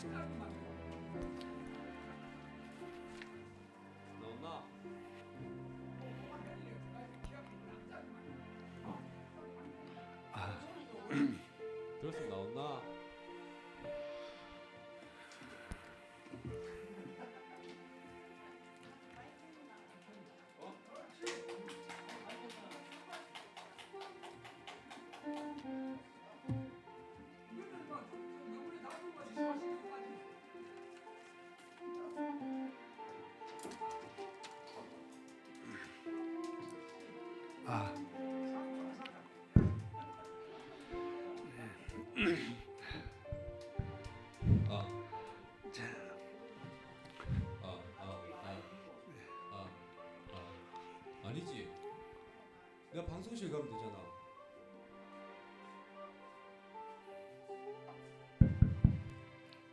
나온나? 들었으면 나온나? 아니지. 내가 방송실 가면 되잖아.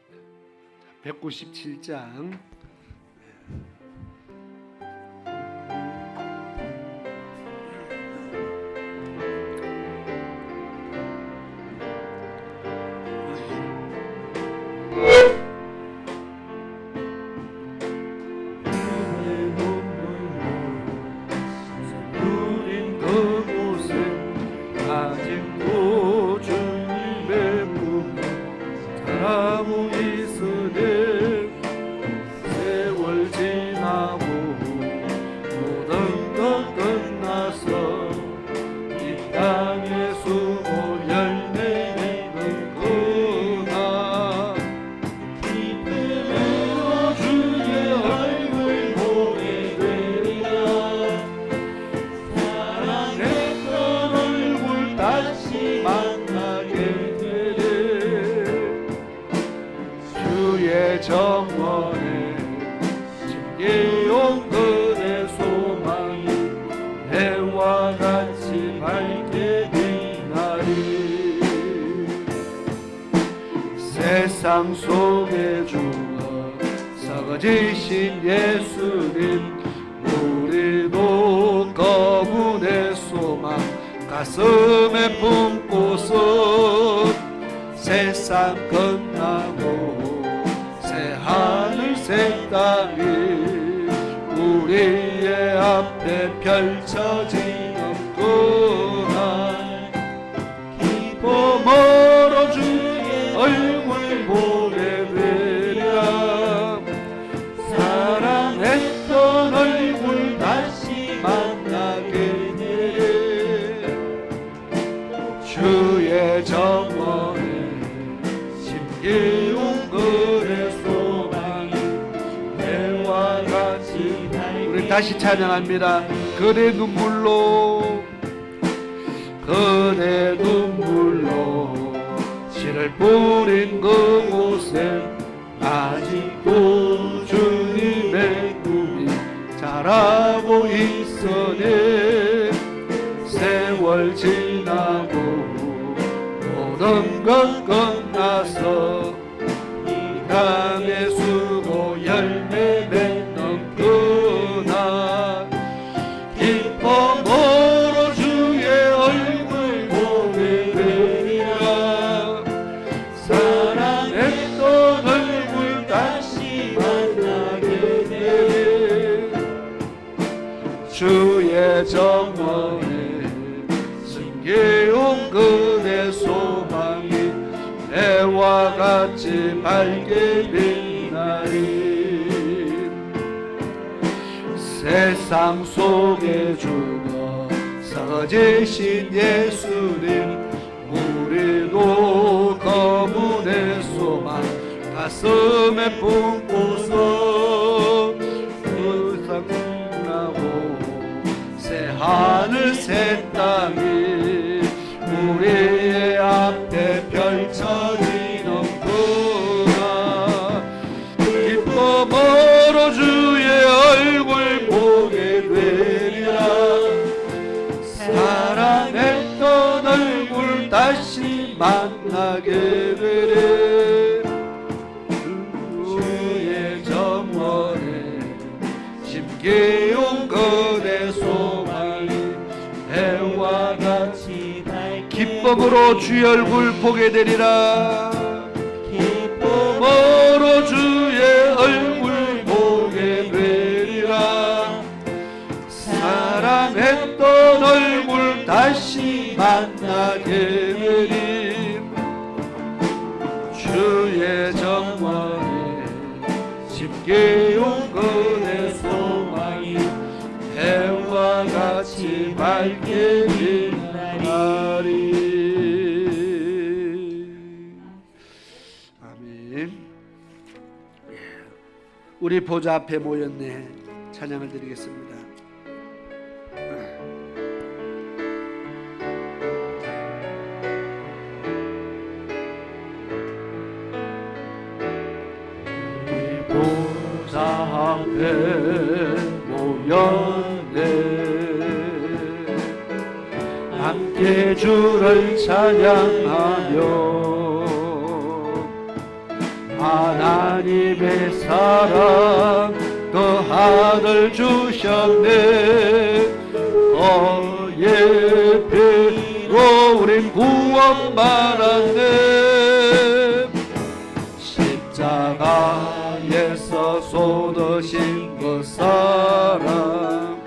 자, 197장. 정원에 심기온 그대 소망이 해와 같이 밝게 빛나리. 세상 속에 죽어 썩어지신 예수님, 우리도 그분의 소망 가슴에 품고서 세상 끝나고 하늘 새 땅이 우리의 앞에 펼쳐지는구나. 기쁨으로 주의 얼굴 보게 되랴. 사랑했던 얼굴 다시 만나게 되랴. 주의 정원에 심기운 그의 우리 다시 찬양합니다. 그대 눈물로 그대 눈물로 씨를 뿌린 그곳에 아직도 주님의 꿈이 자라고 있으니 세월 지나고 모든 것 끝나서 이 땅의 수고 열매 맺는 그날 기쁨으로 주의 얼굴 보게 되리라. 사랑했던 얼굴 다시 만나게 되리. 주의 정원에 숨겨온 그대 소망이 해와 같이 밝게 빛나리. 세상 속에 죽어 썩어지신 예수님, 우리도 그분의 소망 가슴에 품고서 세상 끝나고 새 하늘 새 땅이 우리의 앞에 펼쳐지는구나. 기쁨으로 주의 얼굴 보게 되리라. 사랑했던 얼굴 다시 만나게 되리. 주의 정원에 심기운 그대 소망이 해와 같이 기쁨으로 주의 얼굴 보게 되리라. 기쁨으로 만나게 되리 주의 정원에 쉽게 온 그대 소망이 해와 같이 밝게 빛나리. 아멘. 우리 보좌 앞에 모였네. 찬양을 드리겠습니다. 우리 보좌 앞에 모였네. 함께 주를 찬양하며 하나님의 사랑 그 아들 주셨네. 너의 피로 우린 구원받았네. 십자가에서 쏟으신 그 사랑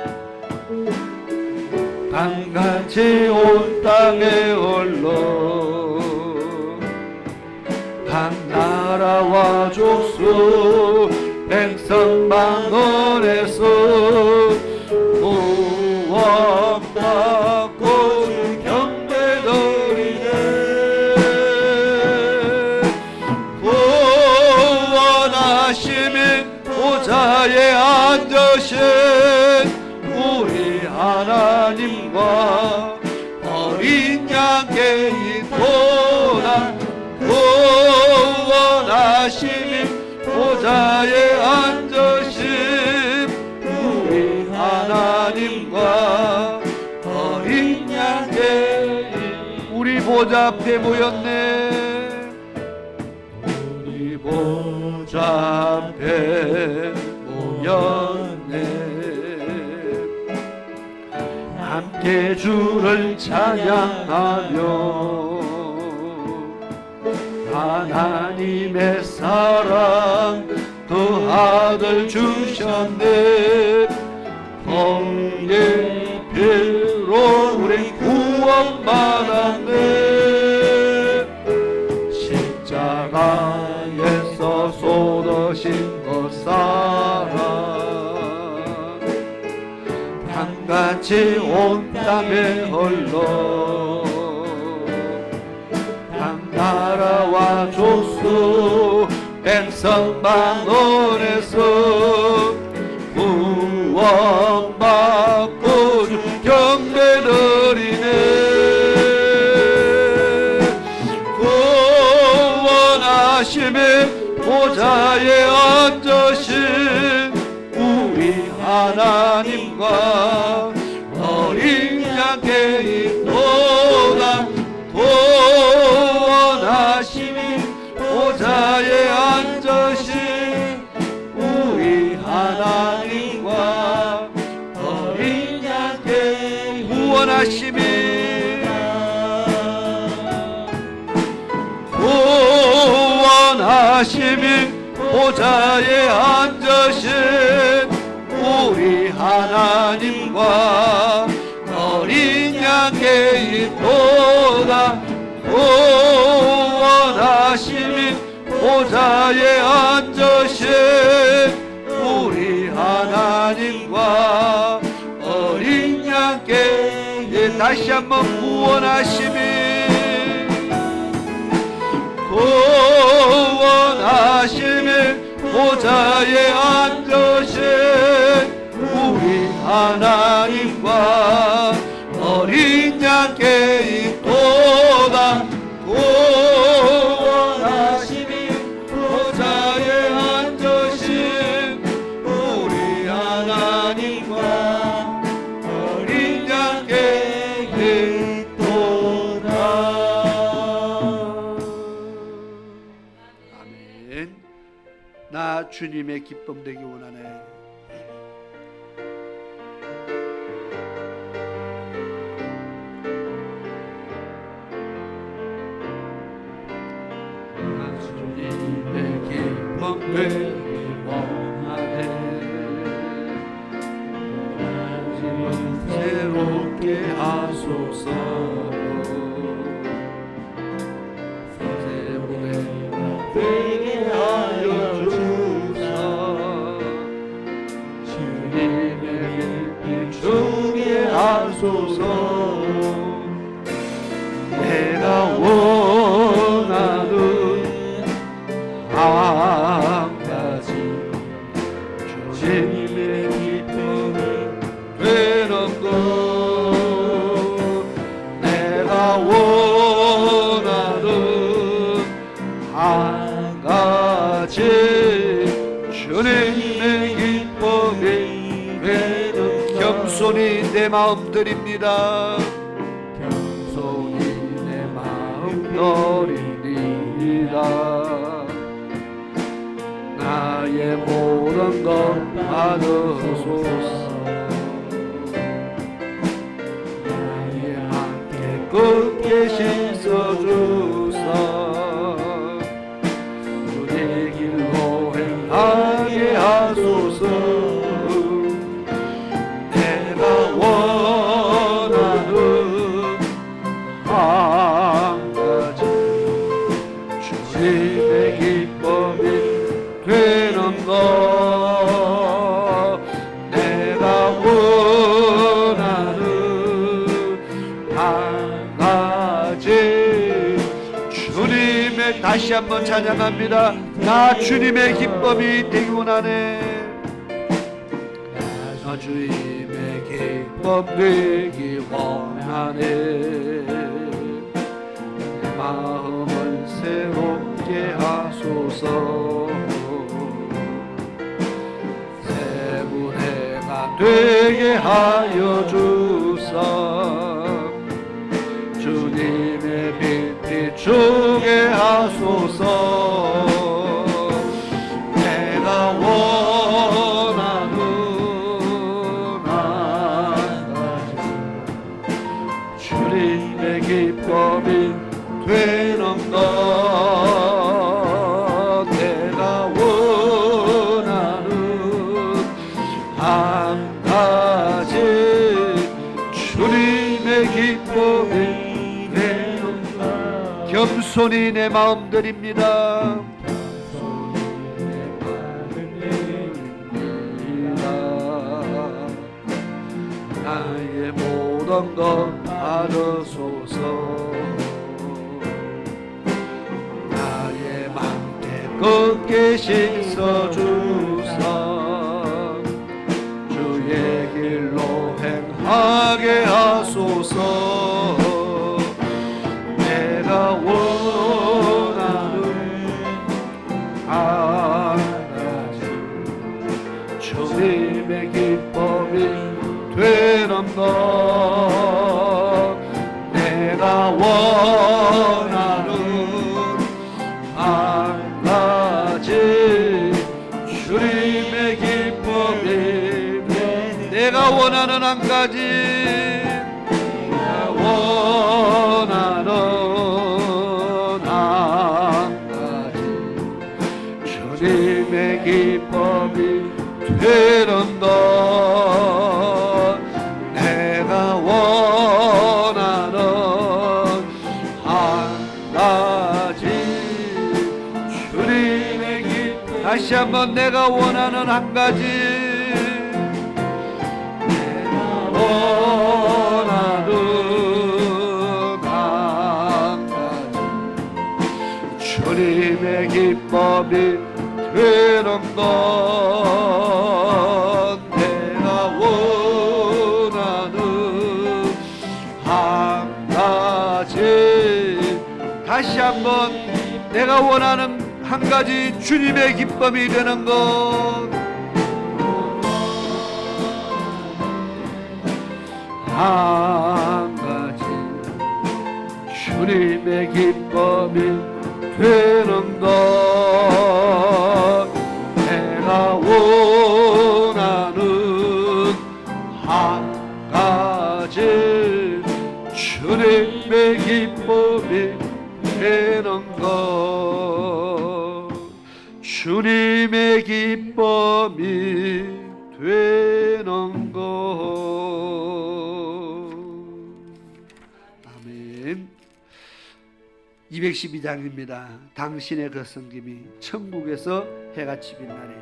강같이 온 땅에 흘러 각 나라와 족속 백성 만원에서 구원받고 경배드리네. 구원하심이 보좌에 앉으신 우리 하나님과 어린 양께 이토록 구원하심이 보좌에 앉으신 우리 하나님과 어린 양께 우리 보좌 앞에 모였네. 우리 보좌 앞에 모였네. 함께 주를 찬양하며 하나님의 사랑 그 아들 주셨네. 너의 피로 우리 구원받았네. 십자가에서 쏟으신 그 사랑 강같이 온 땅에 흘러 나라와 족속 백성 만원에서 구원받고 경배드리네. 구원하심의 보좌에 앉으신 우리 하나님과 어린 양께 있도다. 구원하심이 보좌에 앉으신 우리 하나님과 어린 양께 구원하심이 보좌에 앉으신 우리 하나님과 어린 양께 있도다. 구원하심이 보좌에 앉으신 우리 하나님과 어린 양께 다시 한번 구원하심이 보좌에 앉으신 우리 하나님과 어린 양께 있도다. 구원하심이 보좌에 앉으신 우리 하나님과 어린 양께 있도다. 아멘. 나 주님의 기쁨 되기 원하네. 되기 원하네. 새롭게 하소서. 되게 하여 주사 주님의 빛 비추게 하소서. 내가 원하는 한 가지 주님의 기쁨이 되는 것. 내가 원하는 한 가지 주님의 기쁨이 되는. 겸손히 내 마음 드립니다. 겸손히 내 마음 드립니다. 나의 모든 것 받으소서. 나의 맘 깨끗게 씻어주사 주의 길로 행하게 하소서. 내가 원하는 한 가지 주님의 기쁨이 되는 것. 내가 원하는 한 가지 주님의. 다시 한번 찬양합니다. 나 주님의 기쁨이 되기 원하네. 나 주님의 기쁨 되기 원하네. 내 마음을 새롭게 하소서. 새분해가 되게 하여 주사 주님의 빛 비추게 하소서. 내가 원하는 한 가지 주님의 기쁨이 되는 것. 내가 원하는 한 가지 주님의 기쁨이 되는 것. 겸손히 내 마음 드립니다. 나의 모든 것 받으소서. 나의 맘 깨끗게 씻어주사 주의 길로 행하게 하소서. 내가 원하는 한 가지 주님의 기쁨이 되는 것. 내가 원하는 한 가지 주님의 기쁨이. 내가 원하는 한 가지. 내가 원하는 한 가지 주님의 기쁨이 되는 것. 내가 원하는 한 가지 주님의 기쁨. 다시 한번 내가 원하는 한 가지. 내가 원하는 한 가지 주님의 기쁨이 되는 것. 내가 원하는 한 가지. 다시 한번 내가 원하는 한 가지 주님의 기쁨이 되는 것. 한 가지 주님의 기쁨이 되는 것. 내가 원하는 한 가지 주님의 기쁨이 되는 것. 주님의 기쁨이 되는 것. 아멘. 212장입니다. 당신의 그 섬김이 천국에서 해같이 빛나리.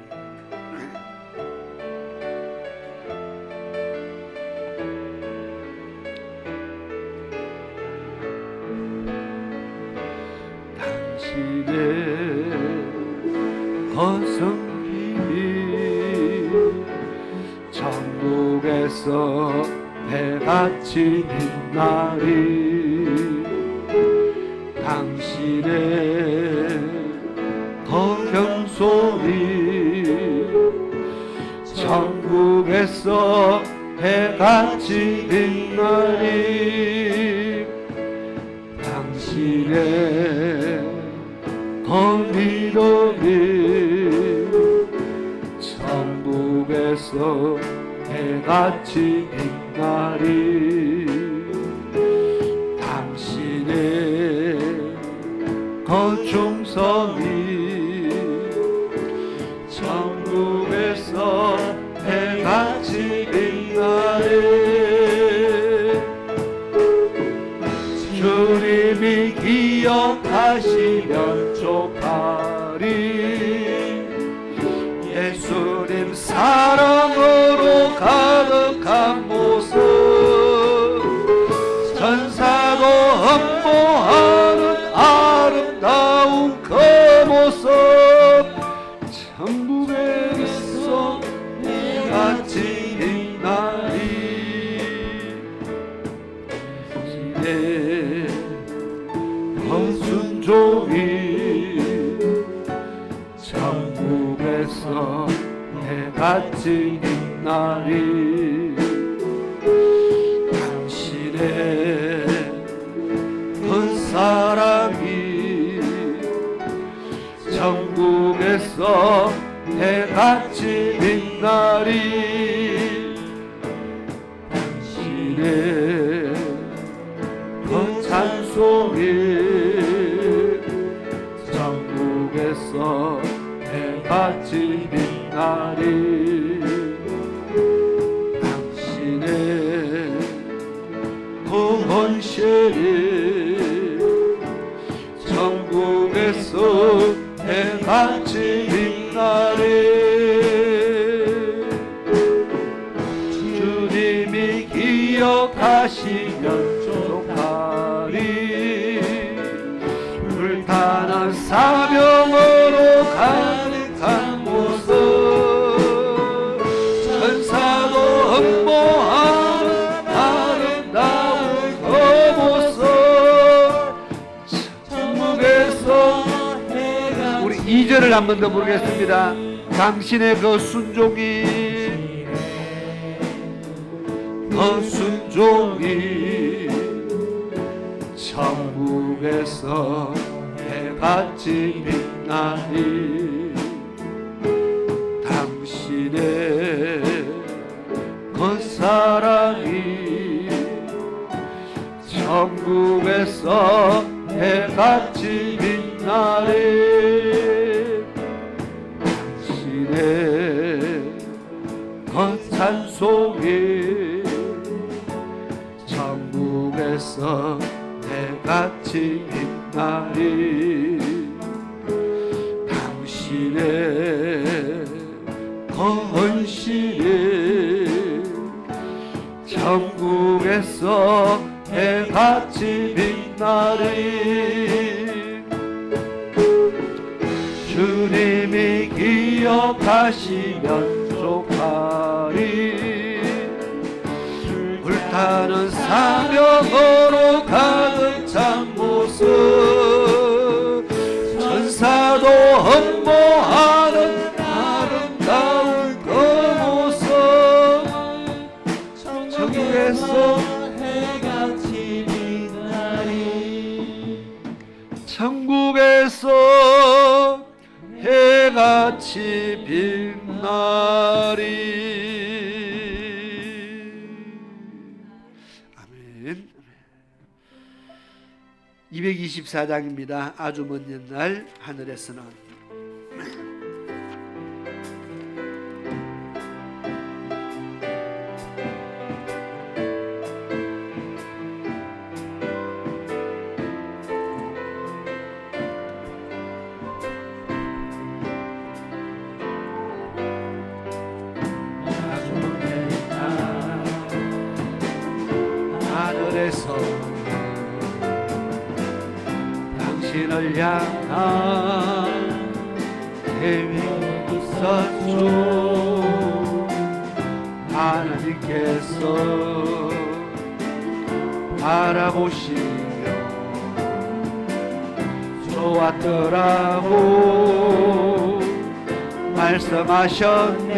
당신의 그 섬김이 천국에서 해같이 빛나리. 당신의 거경소리 천국에서 해같이 빛나리. 당신의 거미름이 천국에서 해같이 빛나리. 당신의 거중성이 천국에서 해같이 빛나리. 주님이 기억하시면 족하리. 예수님 사랑으로 가득한 모습 천사도 흠모하는 아름다운 그 모습 천국에서 해같이 빛나리. 시대 거순종이 천국에서 해같이 빛나리. 당신의 그 사랑이 천국에서 해같이 빛나리. 당신의 그 찬송이 천국에서 해같이 빛나리. 당신의 그 헌신이 천국에서 해같이 빛나리. 주님이 기억하시면 족하리. 불타는 사명으로 가득한 모습 천사도 흠모하는 아름다운 그 모습 천국에서 우리 2절을 한 번 더 부르겠습니다. 당신의 그 순종이 그 순종이 천국에서 해같이 빛나리. 당신의 그 사랑이 천국에서 해같이 빛나리. 당신의 그 찬송이 천국에서 해같이 빛나리. 당신의 그 헌신이 천국에서 해같이 빛나리. 주님이 기억하시면 족하리. 불타는 사명으로 가득 찬 모습 천사도 흠모하는 아름다운 그 모습 천국에서 해같이 빛나리. 천국에서 해같이 빛나리. 아멘. 224장입니다. 아주 먼 옛날 하늘에서는 당신을 향한 계획이 있었죠. 하나님께서 바라보시며 좋았더라고 말씀하셨네.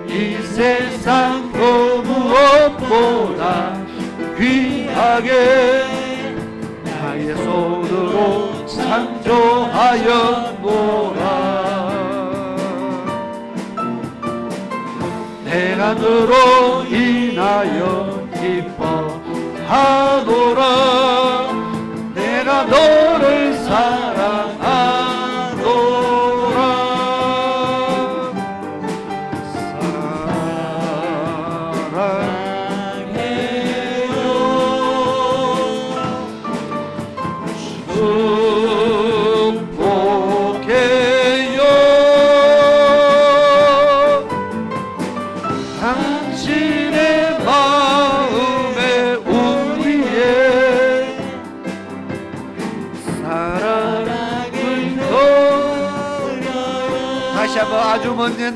이 세상 그 무엇보다 귀하게 나의 손으로 창조하였노라. 내가 너로 인하여 기뻐하노라. 내가 너를 사랑하노라. 축복해요. 당신의 마음에 우리의 사랑을 돌려요. 다시 한번 아주 먼 옛날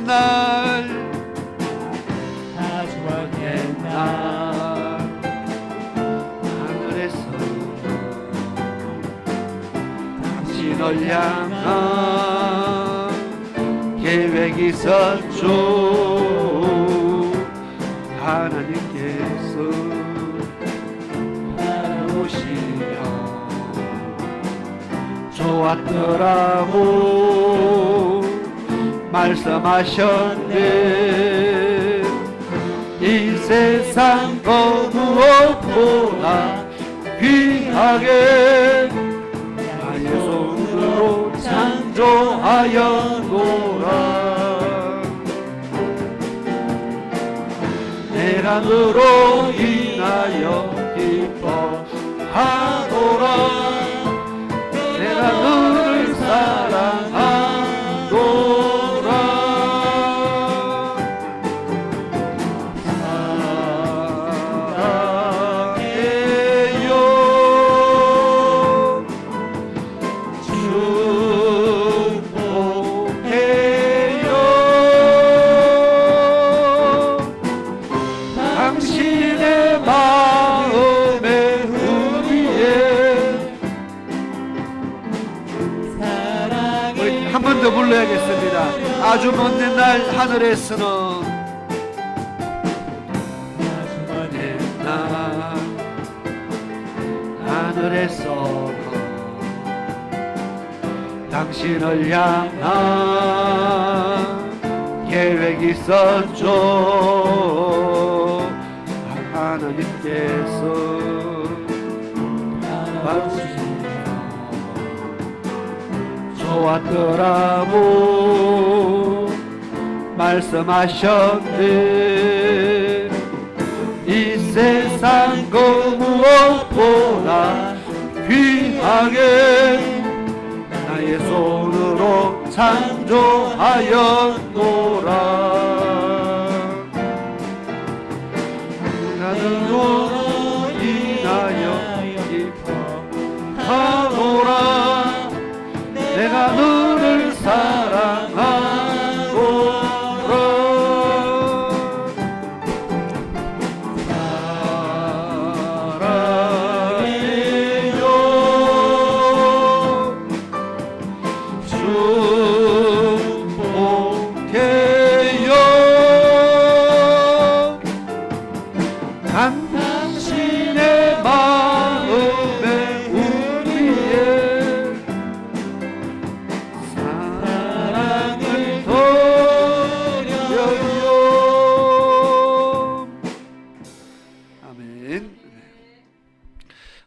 하늘에서 당신을 향한 계획이 있었죠. 하나님께서 바라보시며 좋았더라고 말씀하셨네. 이 세상 그 무엇보다 귀하게 나의 손으로 창조하였노라. 내가 너로 인하여 기뻐하노라. 내가 너를 사랑하노라. 사랑해요. 축복해요. 당신의 마음에 우리의 한 번 더 불러야겠습니다. 아주 먼 옛날 하늘에서는 하늘에서 당신을 향한 계획이 있었죠. 하나님께서 바라보시며 좋았더라고 말씀하셨네. 이 세상 그 무엇보다 귀하게 나의 손으로 창조하였노라. 나는 너로 인하여 기뻐하노라. 내가 너를 사랑하노라. 당신의 마음에 우리의 사랑을 돌려요. 아멘.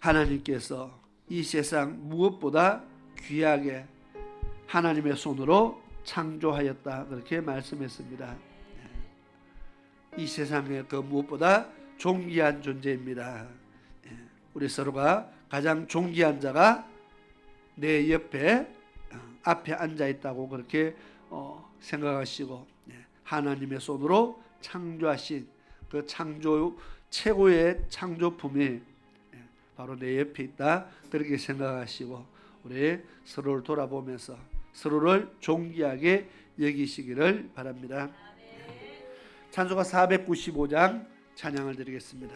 하나님께서 이 세상 무엇보다 귀하게 하나님의 손으로 창조하였다, 그렇게 말씀했습니다. 이 세상의 그 무엇보다 존귀한 존재입니다. 우리 서로가 가장 존귀한 자가 내 옆에 앞에 앉아 있다고 그렇게 생각하시고, 하나님의 손으로 창조하신 그 창조 최고의 창조품이 바로 내 옆에 있다 그렇게 생각하시고 우리 서로를 돌아보면서 서로를 존귀하게 여기시기를 바랍니다. 찬송가 495장 찬양을 드리겠습니다.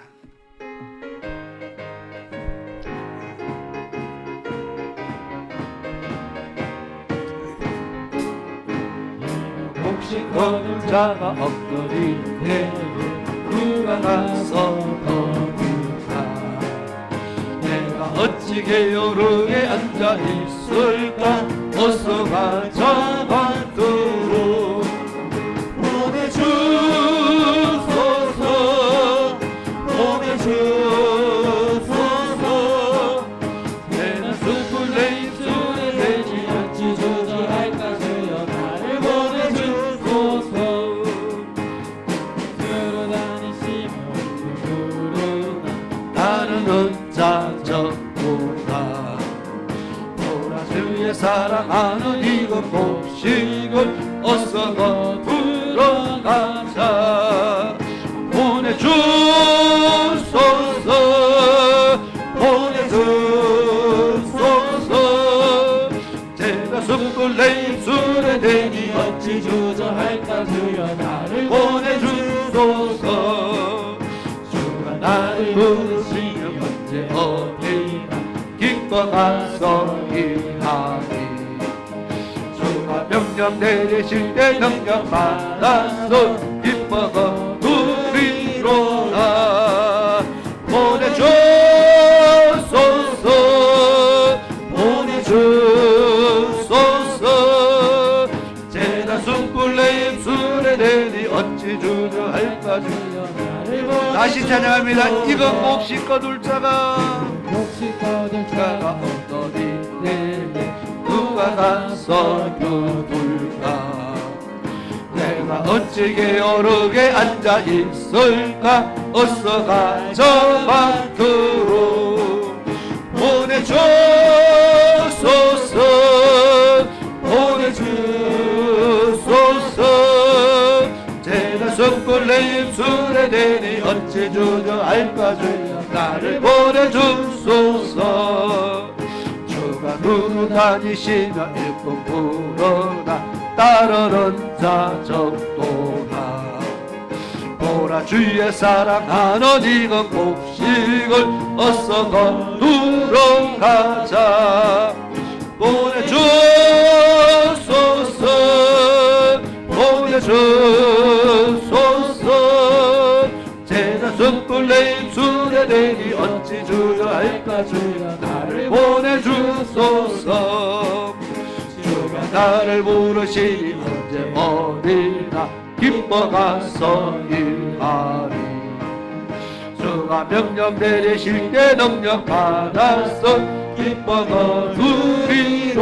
혹시 거둘 자가 없거니 누가 가서 거둘까? 내가 어찌 게으르게 앉아 있을까? 어서 가자 만두로 보내주소서 보내주소서 내는 숯불 내 입술에 대지 어찌 조절할까 주여 나를 보내주소서 들어다니시며 누구나 나는 혼자 적구나 보라 주의 사랑하는 이것 봅시고 어서 거두러 가자 보내주소서 보내주소서 제가 숯불 내 입술에 대니 어찌 주저할까 주여 나를 보내주소서 주가 나를 부르시며 언제 어디나 기뻐 가서 일하리 주가 명령 내리실 때 명령 받아서 기뻐 거두리로다 보내주소서 보내주소서 제가 숯불 내 입술에 대니 어찌 주저할까 주여 나를 다시 찬양합니다. 이건 몹시 거둘 자가 몹시 거둘 자가 없더니 누가 가서 거둘까? 내가 어찌 게으르게 앉아 있을까? 어서 가자 마트로 보내주소서 보내주소서 제가 숯불 내 입술에 대니 어찌 주저할까 주여 나를 보내주소서 주가 두루 다니시며 일꾼 부르나 따르는 자 적도나 보라 주의 사랑하는 이건 곱식을 어서 거두러 가자 보내주소서 보내주소서 제가 숯불 내 입술에 대니 어찌 주저할까 주여 나를 보내주소서 주가 나를 부르시니 언제 어디나 기뻐 가서 일하리 주가 명령 내리실 때 능력 받아서 기뻐 거두리로다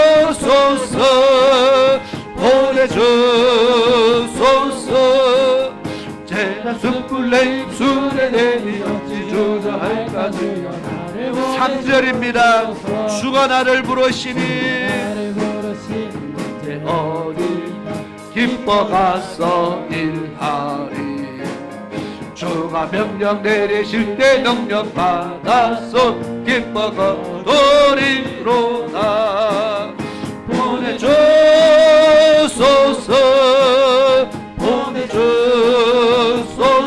보내주소서 보내주소서 제가 숯불 내 입술에 대니 어찌 주저할까 주여 나를 3절입니다 주가 나를 부르시니 이제 어디나 기뻐 가서 일하리 주가 명령 내리실 때 능력 받아서 기뻐 거두리로다 보내주소서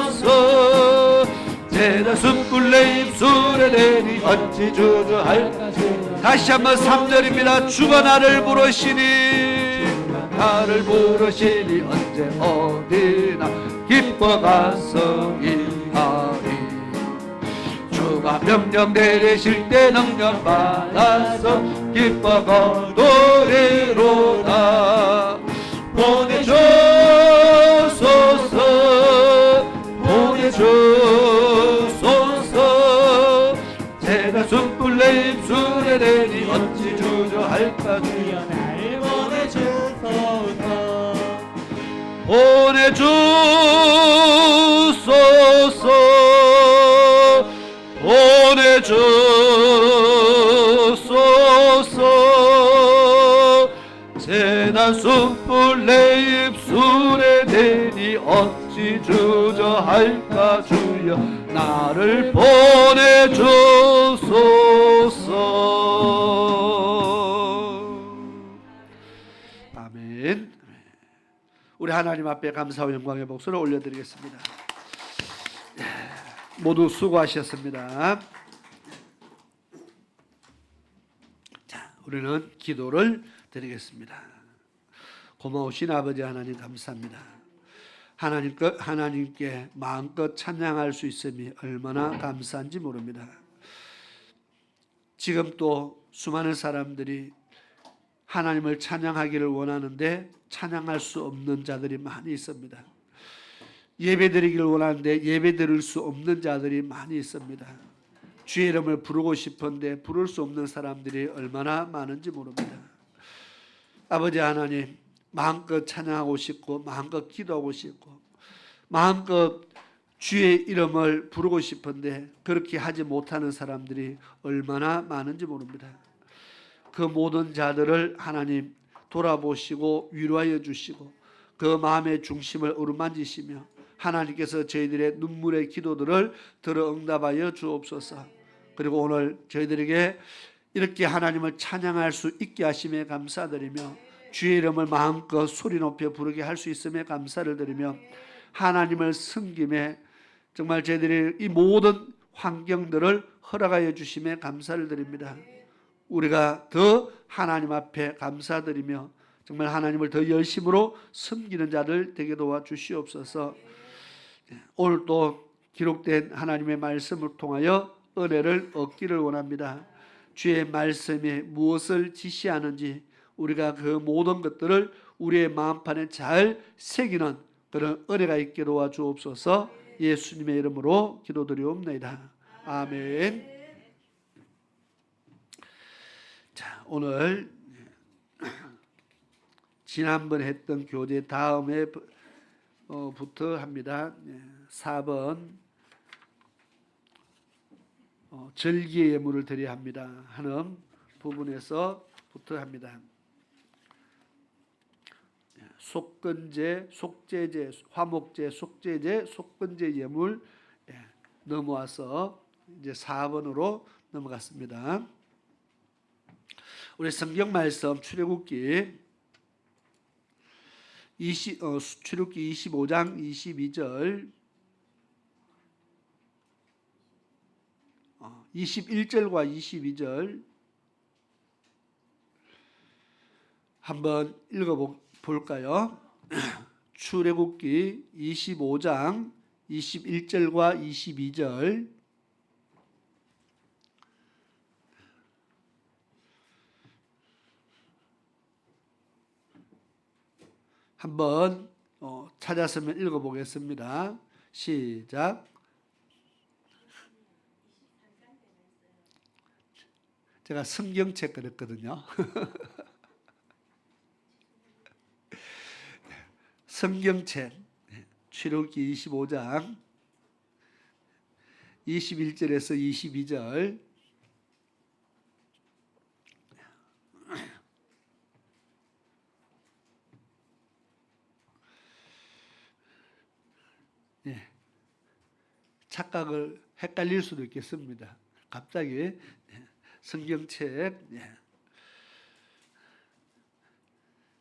보내주소서 제가 숯불 내 입술에 대니 어찌 주저할까 다시 한번 3절입니다 주가 나를 부르시니 나를 부르시니 언제 어디나 기뻐 가서 일하리 주가 명령 내리실 때 능력 받아서 기뻐 거두리로다 보내주소서 보내주소서 제가 숯불 내 입술에 대니 어찌 주저할까 주여 나를 보내주소서 보내주소서 보내주소서 제가 숯불 내 입술에 대니 어찌 어찌 주저할까 주여 나를 보내주소서. 아멘. 우리 하나님 앞에 감사와 영광의 목소리를 올려드리겠습니다. 모두 수고하셨습니다. 자, 우리는 기도를 드리겠습니다. 고마우신 아버지 하나님 감사합니다. 하나님께 마음껏 찬양할 수 있음이 얼마나 감사한지 모릅니다. 지금 또 수많은 사람들이 하나님을 찬양하기를 원하는데 찬양할 수 없는 자들이 많이 있습니다. 예배드리기를 원하는데 예배드릴 수 없는 자들이 많이 있습니다. 주의 이름을 부르고 싶은데 부를 수 없는 사람들이 얼마나 많은지 모릅니다. 아버지 하나님, 마음껏 찬양하고 싶고 마음껏 기도하고 싶고 마음껏 주의 이름을 부르고 싶은데 그렇게 하지 못하는 사람들이 얼마나 많은지 모릅니다. 그 모든 자들을 하나님 돌아보시고 위로하여 주시고 그 마음의 중심을 어루만지시며 하나님께서 저희들의 눈물의 기도들을 들어 응답하여 주옵소서. 그리고 오늘 저희들에게 이렇게 하나님을 찬양할 수 있게 하심에 감사드리며 주의 이름을 마음껏 소리 높여 부르게 할 수 있음에 감사를 드리며 하나님을 섬김에 정말 저희들이 이 모든 환경들을 허락하여 주심에 감사를 드립니다. 우리가 더 하나님 앞에 감사드리며 정말 하나님을 더 열심으로 섬기는 자들 되게 도와주시옵소서. 오늘 또 기록된 하나님의 말씀을 통하여 은혜를 얻기를 원합니다. 주의 말씀이 무엇을 지시하는지 우리가 그 모든 것들을 우리의 마음판에 잘 새기는 그런 은혜가 있게 도와주옵소서. 예수님의 이름으로 기도드리옵나이다. 아멘. 자, 오늘 지난번 했던 교재 다음에 부터 합니다. 4번 절기의 예물을 드려야 합니다 하는 부분에서부터 합니다. 속건제, 속죄제, 화목제, 속죄제, 속건제 예물 넘어와서 이제 4번으로 넘어갔습니다. 우리 성경 말씀 출애굽기 25장 22절 21절과 22절 한번 읽어볼까요? 출애굽기 25장 21절과 22절 한번 찾았으면 읽어보겠습니다. 시작. 제가 성경책 그랬거든요. 성경책 출애굽기 25장 21절에서 22절 착각을 헷갈릴 수도 있겠습니다. 갑자기 성경책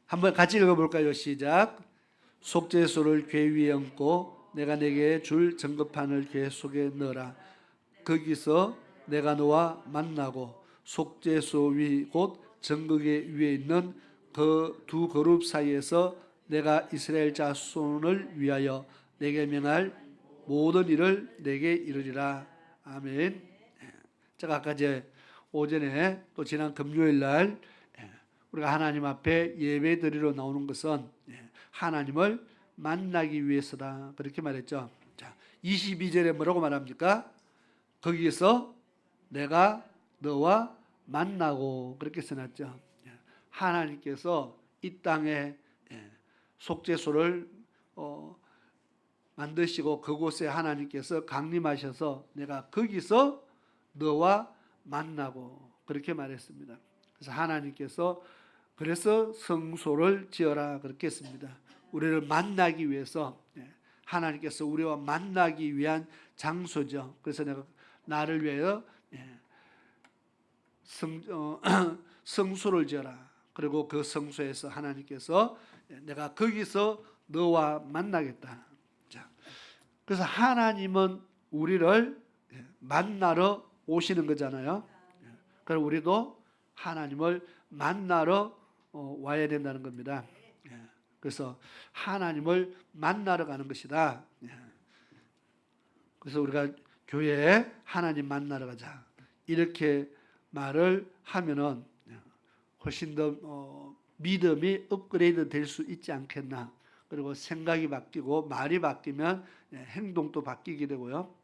한번 같이 읽어볼까요? 시작. 속죄소를 궤 위에 얹고 내가 내게 줄 전급판을 궤 속에 넣어라. 거기서 내가 너와 만나고 속죄소 위 곧 전극의 위에 있는 그 두 그룹 사이에서 내가 이스라엘 자손을 위하여 내게 명할 모든 일을 내게 이르리라. 아멘. 제가 아까 오전에 또 지난 금요일 날 우리가 하나님 앞에 예배 드리러 나오는 것은 하나님을 만나기 위해서다 그렇게 말했죠. 자, 22절에 뭐라고 말합니까? 거기서 내가 너와 만나고 그렇게 써놨죠. 하나님께서 이 땅에 속죄소를 만드시고 그곳에 하나님께서 강림하셔서 내가 거기서 너와 만나고 그렇게 말했습니다. 그래서 하나님께서 그래서 성소를 지어라 그렇게 했습니다. 우리를 만나기 위해서 하나님께서 우리와 만나기 위한 장소죠. 그래서 내가 나를 위하여 성소를 지어라. 그리고 그 성소에서 하나님께서 내가 거기서 너와 만나겠다. 자, 그래서 하나님은 우리를 만나러 오시는 거잖아요. 그럼 우리도 하나님을 만나러 와야 된다는 겁니다. 그래서 하나님을 만나러 가는 것이다. 그래서 우리가 교회에 하나님 만나러 가자 이렇게 말을 하면은 훨씬 더 믿음이 업그레이드 될 수 있지 않겠나. 그리고 생각이 바뀌고 말이 바뀌면 행동도 바뀌게 되고요.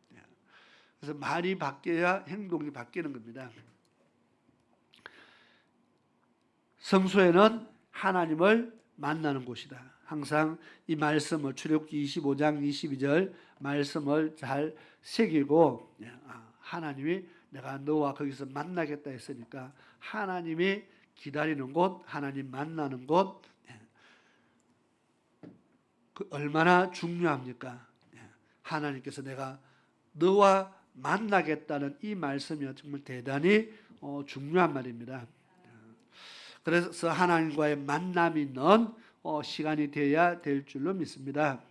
그래서 말이 바뀌어야 행동이 바뀌는 겁니다. 성소에는 하나님을 만나는 곳이다. 항상 이 말씀을 출애굽기 25장 22절 말씀을 잘 새기고 하나님이 내가 너와 거기서 만나겠다 했으니까 하나님이 기다리는 곳, 하나님 만나는 곳 그 얼마나 중요합니까? 하나님께서 내가 너와 만나겠다는 이 말씀이 정말 대단히 중요한 말입니다. 그래서 하나님과의 만남이 있는 시간이 되어야 될 줄로 믿습니다.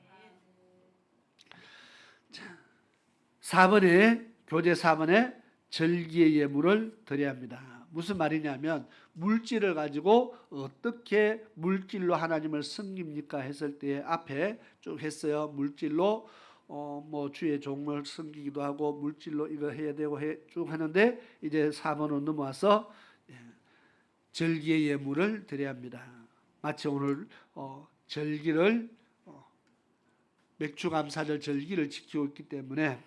4번에 교재 4번에 절기의 예물을 드려야 합니다. 무슨 말이냐면 물질을 가지고 어떻게 물질로 하나님을 섬깁니까 했을 때 앞에 쭉 했어요. 물질로 뭐 주의 종을 섬기기도 하고 물질로 이거 해야 되고 쭉 하는데 이제 4번으로 넘어와서 절기의 예물을 드려야 합니다. 마치 오늘 절기를 맥주감사절 절기를 지키고 있기 때문에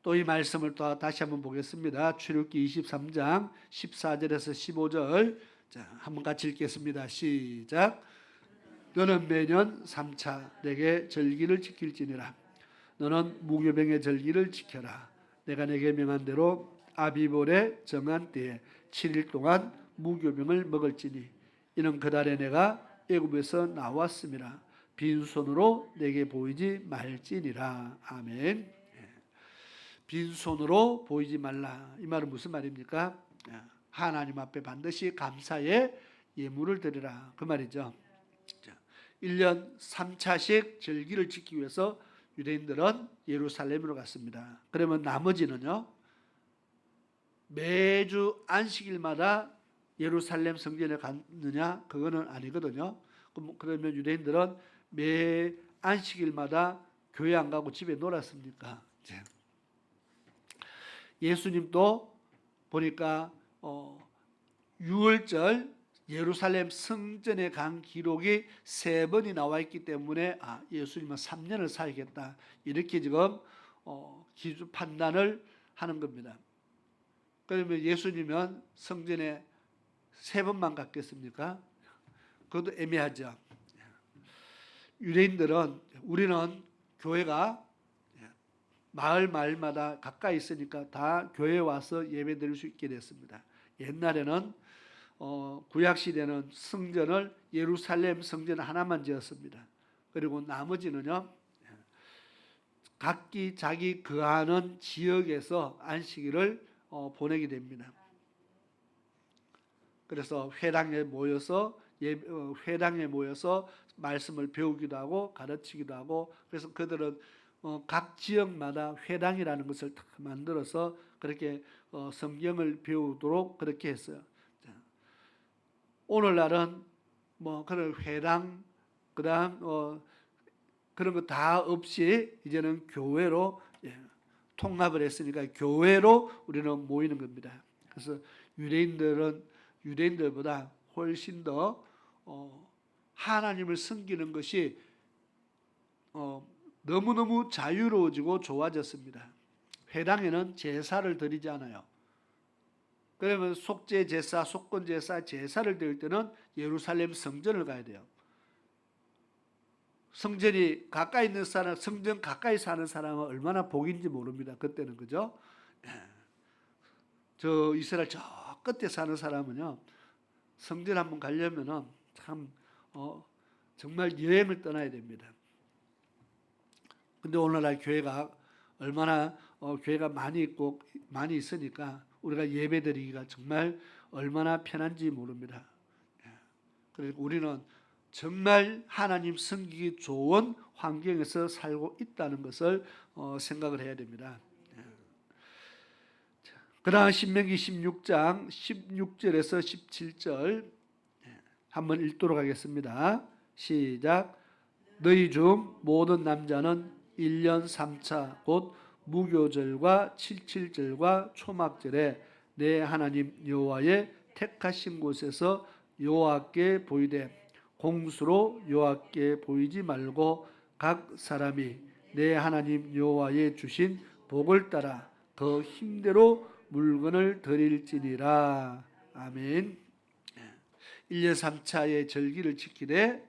또 이 말씀을 또 다시 한번 보겠습니다. 출애굽기 23장 14절에서 15절 자, 한번 같이 읽겠습니다. 시작. 너는 매년 3차 내게 절기를 지킬지니라. 너는 무교병의 절기를 지켜라. 내가 내게 명한 대로 아비볼에 정한 때에 7일 동안 무교병을 먹을지니 이는 그달에 내가 애굽에서 나왔음이라. 빈손으로 내게 보이지 말지니라. 아멘. 빈손으로 보이지 말라. 이 말은 무슨 말입니까? 하나님 앞에 반드시 감사의 예물을 드리라. 그 말이죠. 1년 3차씩 절기를 지키기 위해서 유대인들은 예루살렘으로 갔습니다. 그러면 나머지는요. 매주 안식일마다 예루살렘 성전에 갔느냐? 그거는 아니거든요. 그러면 유대인들은 매 안식일마다 교회 안 가고 집에 놀았습니까? 예수님도 보니까 6월절 예루살렘 성전에 간 기록이 3번이 나와 있기 때문에 예수님은 3년을 살겠다 이렇게 지금 기준 판단을 하는 겁니다. 그러면 예수님은 성전에 3번만 갔겠습니까? 그것도 애매하죠. 유대인들은 우리는 교회가 마을마다 가까이 있으니까 다 교회에 와서 예배 드릴 수 있게 됐습니다. 옛날에는 구약시대는 성전을 예루살렘 성전 하나만 지었습니다. 그리고 나머지는요 각기 자기 거하는 지역에서 안식일을 보내게 됩니다. 그래서 회당에 모여서 말씀을 배우기도 하고 가르치기도 하고 그래서 그들은 각 지역마다 회당이라는 것을 만들어서 그렇게 성경을 배우도록 그렇게 했어요. 오늘날은 뭐 그런 회당 그다음 그런 거 다 없이 이제는 교회로 통합을 했으니까 교회로 우리는 모이는 겁니다. 그래서 유대인들보다 훨씬 더 하나님을 섬기는 것이 너무너무 자유로워지고 좋아졌습니다. 회당에는 제사를 드리지 않아요. 그러면 속죄 제사, 속건 제사, 제사를 드릴 때는 예루살렘 성전을 가야 돼요. 성전이 가까이 있는 사람, 성전 가까이 사는 사람은 얼마나 복인지 모릅니다. 그때는 그죠? 저 이스라엘 저 끝에 사는 사람은요, 성전 한번 가려면은 참 정말 여행을 떠나야 됩니다. 근데 오늘날 교회가 얼마나 교회가 많이 있고 많이 있으니까 우리가 예배드리기가 정말 얼마나 편한지 모릅니다. 그래서 우리는 정말 하나님 섬기기 좋은 환경에서 살고 있다는 것을 생각을 해야 됩니다. 그러나 신명기 16장 16절에서 17절 한번 읽도록 하겠습니다. 시작. 너희 중 모든 남자는 1년 3차 곧 무교절과 칠칠절과 초막절에 내 하나님 여호와의 택하신 곳에서 여호와께 보이되 공수로 여호와께 보이지 말고 각 사람이 내 하나님 여호와의 주신 복을 따라 그 힘대로 물건을 드릴지니라. 아멘. 1년 3차의 절기를 지키되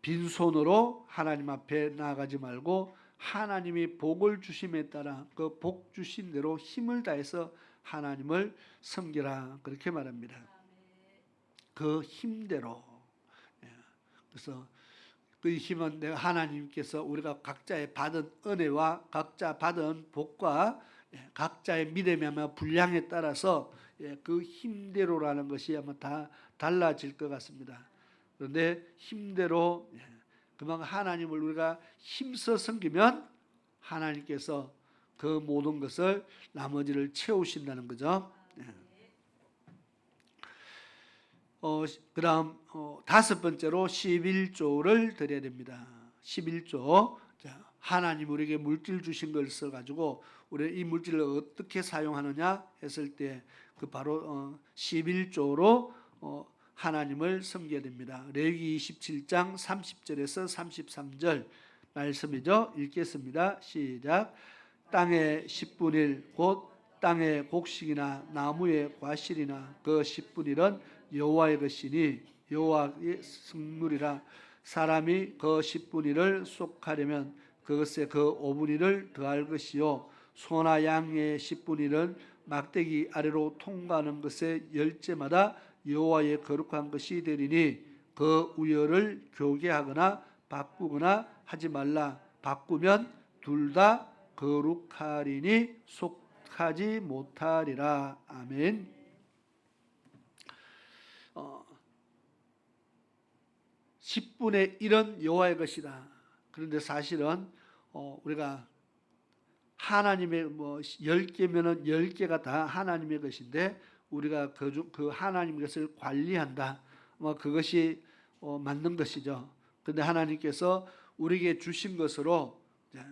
빈손으로 하나님 앞에 나아가지 말고 하나님이 복을 주심에 따라 그 복 주신 대로 힘을 다해서 하나님을 섬기라 그렇게 말합니다. 그 힘대로. 그래서 그 힘은 내가 하나님께서 우리가 각자의 받은 은혜와 각자 받은 복과 각자의 믿음이 아마 분량에 따라서 그 힘대로라는 것이 아마 다 달라질 것 같습니다. 그런데 힘대로 그만큼 하나님을 우리가 힘써 섬기면 하나님께서 그 모든 것을 나머지를 채우신다는 거죠. 그다음 다섯 번째로 11조를 드려야 됩니다. 11조. 하나님 우리에게 물질 주신 걸 써가지고 우리 이 물질을 어떻게 사용하느냐 했을 때 그 바로 11조로 하나님을 섬겨야 됩니다. 레위기 27장 30절에서 33절 말씀이죠. 읽겠습니다. 시작. 땅의 10분의 1 곧 땅의 곡식이나 나무의 과실이나 그 10분의 1은 여호와의 것이니 여호와의 성물이라. 사람이 그 10분의 1을 속하려면 그것에 그 5분의 1을 더할 것이요 소나 양의 10분의 1은 막대기 아래로 통과하는 것의 열째마다 여호와의 거룩한 것이 되리니 그 우열을 교개하거나 바꾸거나 하지 말라. 바꾸면 둘 다 거룩하리니 속하지 못하리라. 아멘. 10분의 1은 여호와의 것이다. 그런데 사실은 우리가 하나님의 10개면은 10개가 다 하나님의 것인데 우리가 그 하나님 것을 관리한다. 그것이 맞는 것이죠. 그런데 하나님께서 우리에게 주신 것으로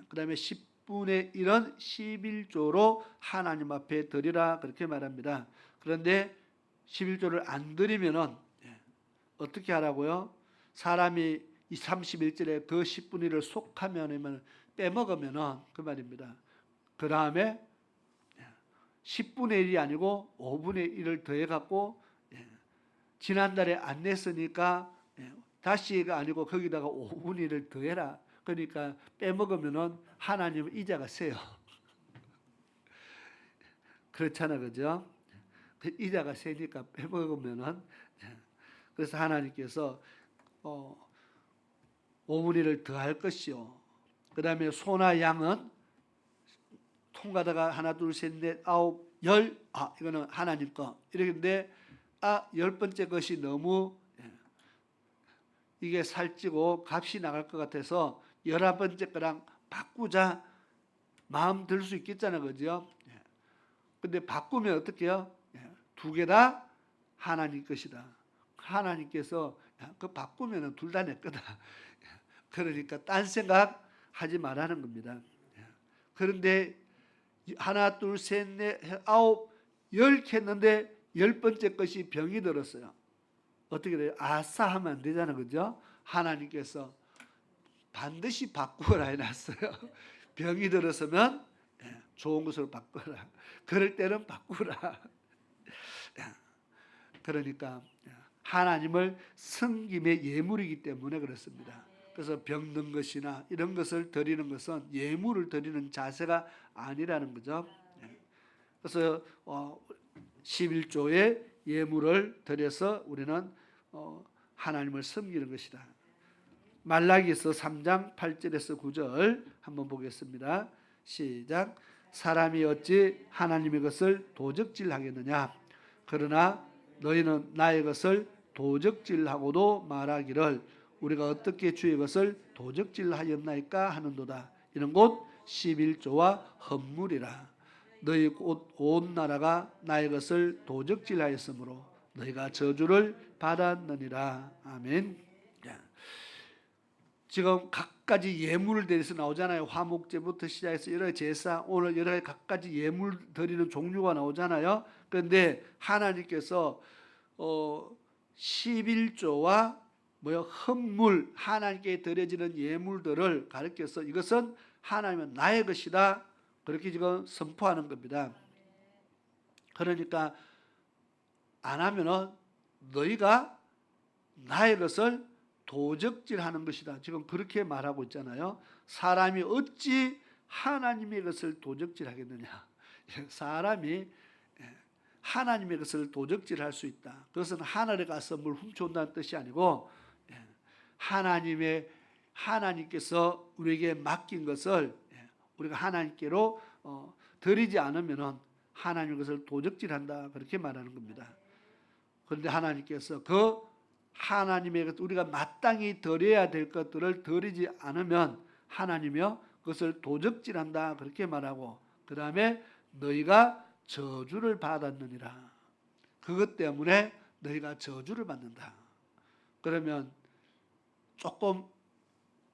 그다음에 10분의 1은 11조로 하나님 앞에 드리라 그렇게 말합니다. 그런데 11조를 안 드리면은 어떻게 하라고요? 사람이 이 31절에 그 10분의 1을 속하면 빼먹으면은 그 말입니다. 그 다음에 10분의 1이 아니고 5분의 1을 더해갖고 지난달에 안 냈으니까 다시가 아니고 거기다가 5분의 1을 더해라. 그러니까 빼먹으면은 하나님은 이자가 세요. 그렇잖아, 그죠? 이자가 세니까 빼먹으면은 그래서 하나님께서 5분의 1을 더할 것이요. 그 다음에 소나 양은 통과다가 하나 둘 셋 넷 아홉 열 이거는 하나님 거 이렇게 열 번째 것이 너무 이게 살찌고 값이 나갈 것 같아서 11번째 거랑 바꾸자 마음 들 수 있겠잖아요, 그죠? 근데 바꾸면 어떻게 해요? 두 개 다 하나님 것이다. 하나님께서 그 바꾸면 둘 다 내 거다. 그러니까 딴 생각 하지 말라는 겁니다. 그런데 하나 둘 셋 넷 아홉 열 캤는데 10번째 것이 병이 들었어요. 어떻게 돼요? 아싸 하면 안 되잖아요, 그죠? 하나님께서 반드시 바꾸라 해놨어요. 병이 들었으면 좋은 것으로 바꾸라. 그럴 때는 바꾸라. 그러니까 하나님을 섬김의 예물이기 때문에 그렇습니다. 그래서 병든 것이나 이런 것을 드리는 것은 예물을 드리는 자세가 아니라는 거죠. 그래서 11조의 예물을 드려서 우리는 하나님을 섬기는 것이다. 말라기서 3장 8절에서 9절 한번 보겠습니다. 시작. 사람이 어찌 하나님의 것을 도적질하겠느냐. 그러나 너희는 나의 것을 도적질하고도 말하기를 우리가 어떻게 주의 것을 도적질하였나이까 하는도다. 이는 곧 11조와 헌물이라. 너희 온 나라가 나의 것을 도적질하였으므로 너희가 저주를 받았느니라. 아멘. 지금 각가지 예물을 드려서 나오잖아요. 화목제부터 시작해서 여러 제사, 오늘 여러 가지 각가지 예물 드리는 종류가 나오잖아요. 그런데 하나님께서 11조와 헌물, 하나님께 드려지는 예물들을 가르쳐서 이것은 하나님은 나의 것이다. 그렇게 지금 선포하는 겁니다. 그러니까 안 하면은 너희가 나의 것을 도적질하는 것이다. 지금 그렇게 말하고 있잖아요. 사람이 어찌 하나님의 것을 도적질하겠느냐. 사람이 하나님의 것을 도적질할 수 있다. 그것은 하늘에 가서 뭘 훔쳐온다는 뜻이 아니고 하나님께서 우리에게 맡긴 것을 우리가 하나님께로 드리지 않으면 하나님의 것을 도적질한다. 그렇게 말하는 겁니다. 그런데 하나님께서 그 하나님의 것, 우리가 마땅히 드려야 될 것들을 드리지 않으면 하나님이요 그것을 도적질한다. 그렇게 말하고 그 다음에 너희가 저주를 받았느니라. 그것 때문에 너희가 저주를 받는다. 그러면 조금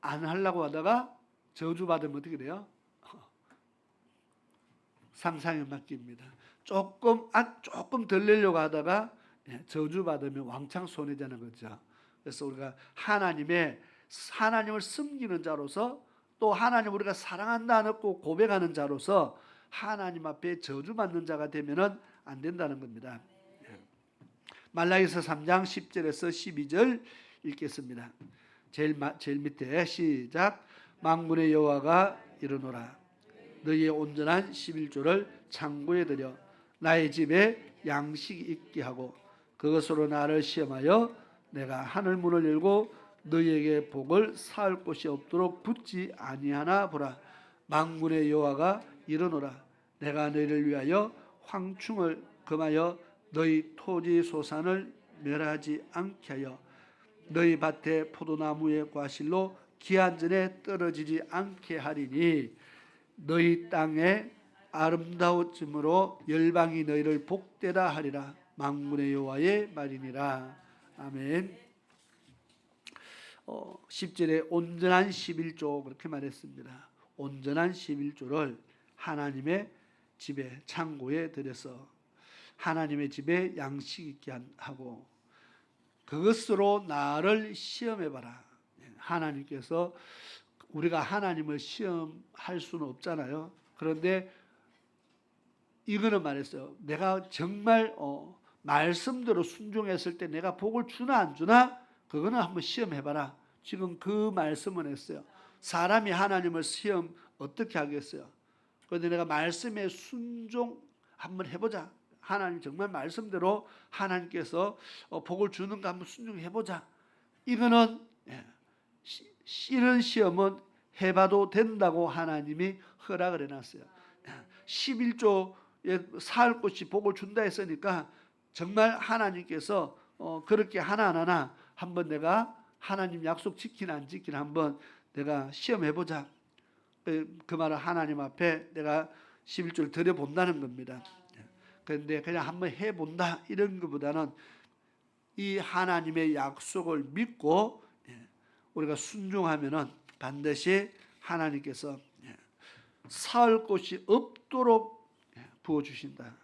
안 하려고 하다가 저주 받으면 어떻게 돼요? 상상에 맡깁니다. 조금 덜 내려고 하다가 저주 받으면 왕창 손해자는 거죠. 그래서 우리가 하나님을 섬기는 자로서 또 하나님 우리가 사랑한다는 꼭 고백하는 자로서 하나님 앞에 저주받는 자가 되면은 안 된다는 겁니다. 말라기서 3장 10절에서 12절 읽겠습니다. 제일 밑에 시작. 만군의 여호와가 이르노라. 너희의 온전한 11조를 창고에 들여 나의 집에 양식이 있게 하고 그것으로 나를 시험하여 내가 하늘 문을 열고 너희에게 복을 쌓을 곳이 없도록 붙지 아니하나 보라. 만군의 여호와가 이르노라. 내가 너희를 위하여 황충을 금하여 너희 토지 소산을 멸하지 않게 하여 너희 밭의 포도나무의 과실로 기한전에 떨어지지 않게 하리니 너희 땅에 아름다워짐으로 열방이 너희를 복되다 하리라. 만군의 여호와의 말이니라. 아멘. 10절에 온전한 11조 그렇게 말했습니다. 온전한 11조를 하나님의 집에 창고에 들여서 하나님의 집에 양식 있게 하고 그것으로 나를 시험해봐라. 하나님께서 우리가 하나님을 시험할 수는 없잖아요. 그런데 이거는 말했어요. 내가 정말 말씀대로 순종했을 때 내가 복을 주나 안 주나 그거는 한번 시험해봐라. 지금 그 말씀은 했어요. 사람이 하나님을 시험 어떻게 하겠어요? 그런데 내가 말씀에 순종 한번 해보자. 하나님 정말 말씀대로 하나님께서 복을 주는가 한번 순종해보자. 이거는 이런 시험은 해봐도 된다고 하나님이 허락을 해놨어요. 11조에 살 곳이 복을 준다 했으니까 정말 하나님께서 그렇게 하나하나 한번 내가 하나님 약속 지키나 안 지키나 한번 내가 시험해보자. 그 말은 하나님 앞에 내가 11조를 드려본다는 겁니다. 그런데 그냥 한번 해본다 이런 것보다는 이 하나님의 약속을 믿고 우리가 순종하면은 반드시 하나님께서 사을 곳이 없도록 부어주신다.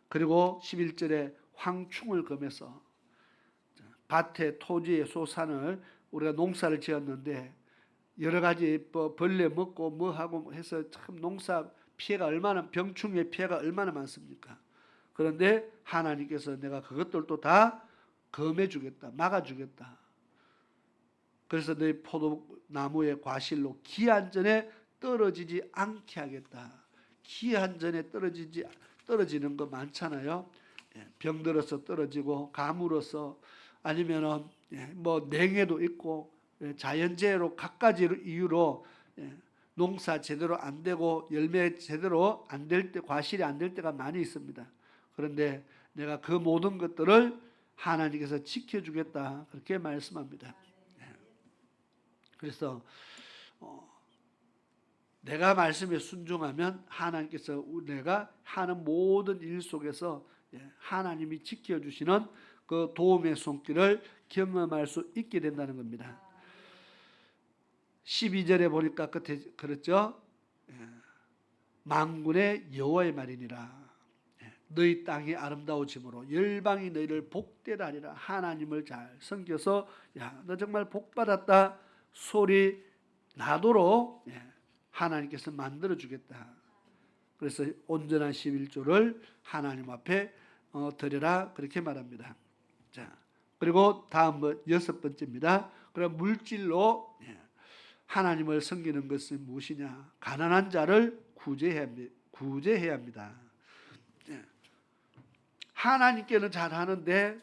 그리고 11절에 황충을 금해서 밭에 토지의 소산을 우리가 농사를 지었는데 여러 가지 벌레 먹고 뭐 하고 해서 참 농사 피해가 얼마나 병충해 피해가 얼마나 많습니까? 그런데 하나님께서 내가 그것들도 다 금해주겠다, 막아주겠다. 그래서 너희 포도나무의 과실로 기한전에 떨어지지 않게 하겠다. 기한전에 떨어지는 거 많잖아요. 병들어서 떨어지고 가물어서 아니면은 뭐 냉해도 있고 자연재해로 갖가지 이유로 농사 제대로 안 되고 열매 제대로 안 될 때, 과실이 안 될 때가 많이 있습니다. 그런데 내가 그 모든 것들을 하나님께서 지켜주겠다 그렇게 말씀합니다. 그래서 내가 말씀에 순종하면 하나님께서 내가 하는 모든 일 속에서 하나님이 지켜주시는 그 도움의 손길을 경험할 수 있게 된다는 겁니다. 12절에 보니까 끝에 그렇죠. 만군의 여호와의 말이니라. 너희 땅이 아름다워짐으로 열방이 너희를 복되다 하리라. 하나님을 잘 섬겨서 야, 너 정말 복받았다 소리 나도록 하나님께서 만들어 주겠다. 그래서 온전한 11조를 하나님 앞에 드려라 그렇게 말합니다. 자, 그리고 다음 여섯 번째입니다. 그럼 물질로 하나님을 섬기는 것은 무엇이냐? 가난한 자를 구제해야 합니다. 하나님께는 잘하는데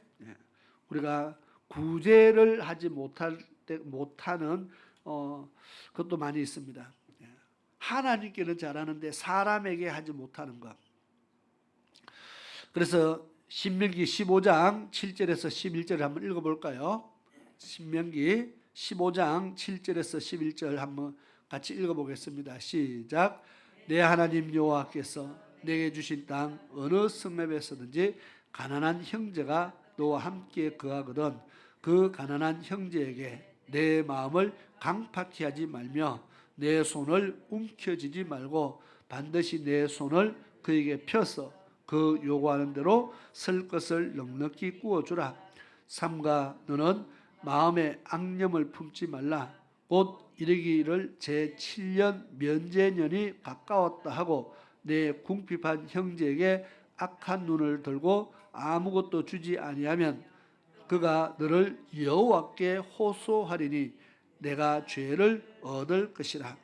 우리가 구제를 하지 못하는 것도 많이 있습니다. 하나님께는 잘하는데 사람에게 하지 못하는 것. 그래서 신명기 15장 7절에서 11절을 한번 읽어볼까요? 신명기 15장 7절에서 11절 한번 같이 읽어보겠습니다. 시작. 내 하나님 여호와께서 내게 주신 땅 어느 성읍에서든지 가난한 형제가 너와 함께 거하거든 그 가난한 형제에게 내 마음을 강팍히 하지 말며 내 손을 움켜쥐지 말고 반드시 내 손을 그에게 펴서 그 요구하는 대로 쓸 것을 넉넉히 구워주라. 삼가 너는 마음에 악념을 품지 말라. 곧 이르기를 제7년 면제년이 가까웠다 하고 내 궁핍한 형제에게 악한 눈을 들고 아무것도 주지 아니하면 그가 너를 여호와께 호소하리니 내가 죄를 얻을 것이라.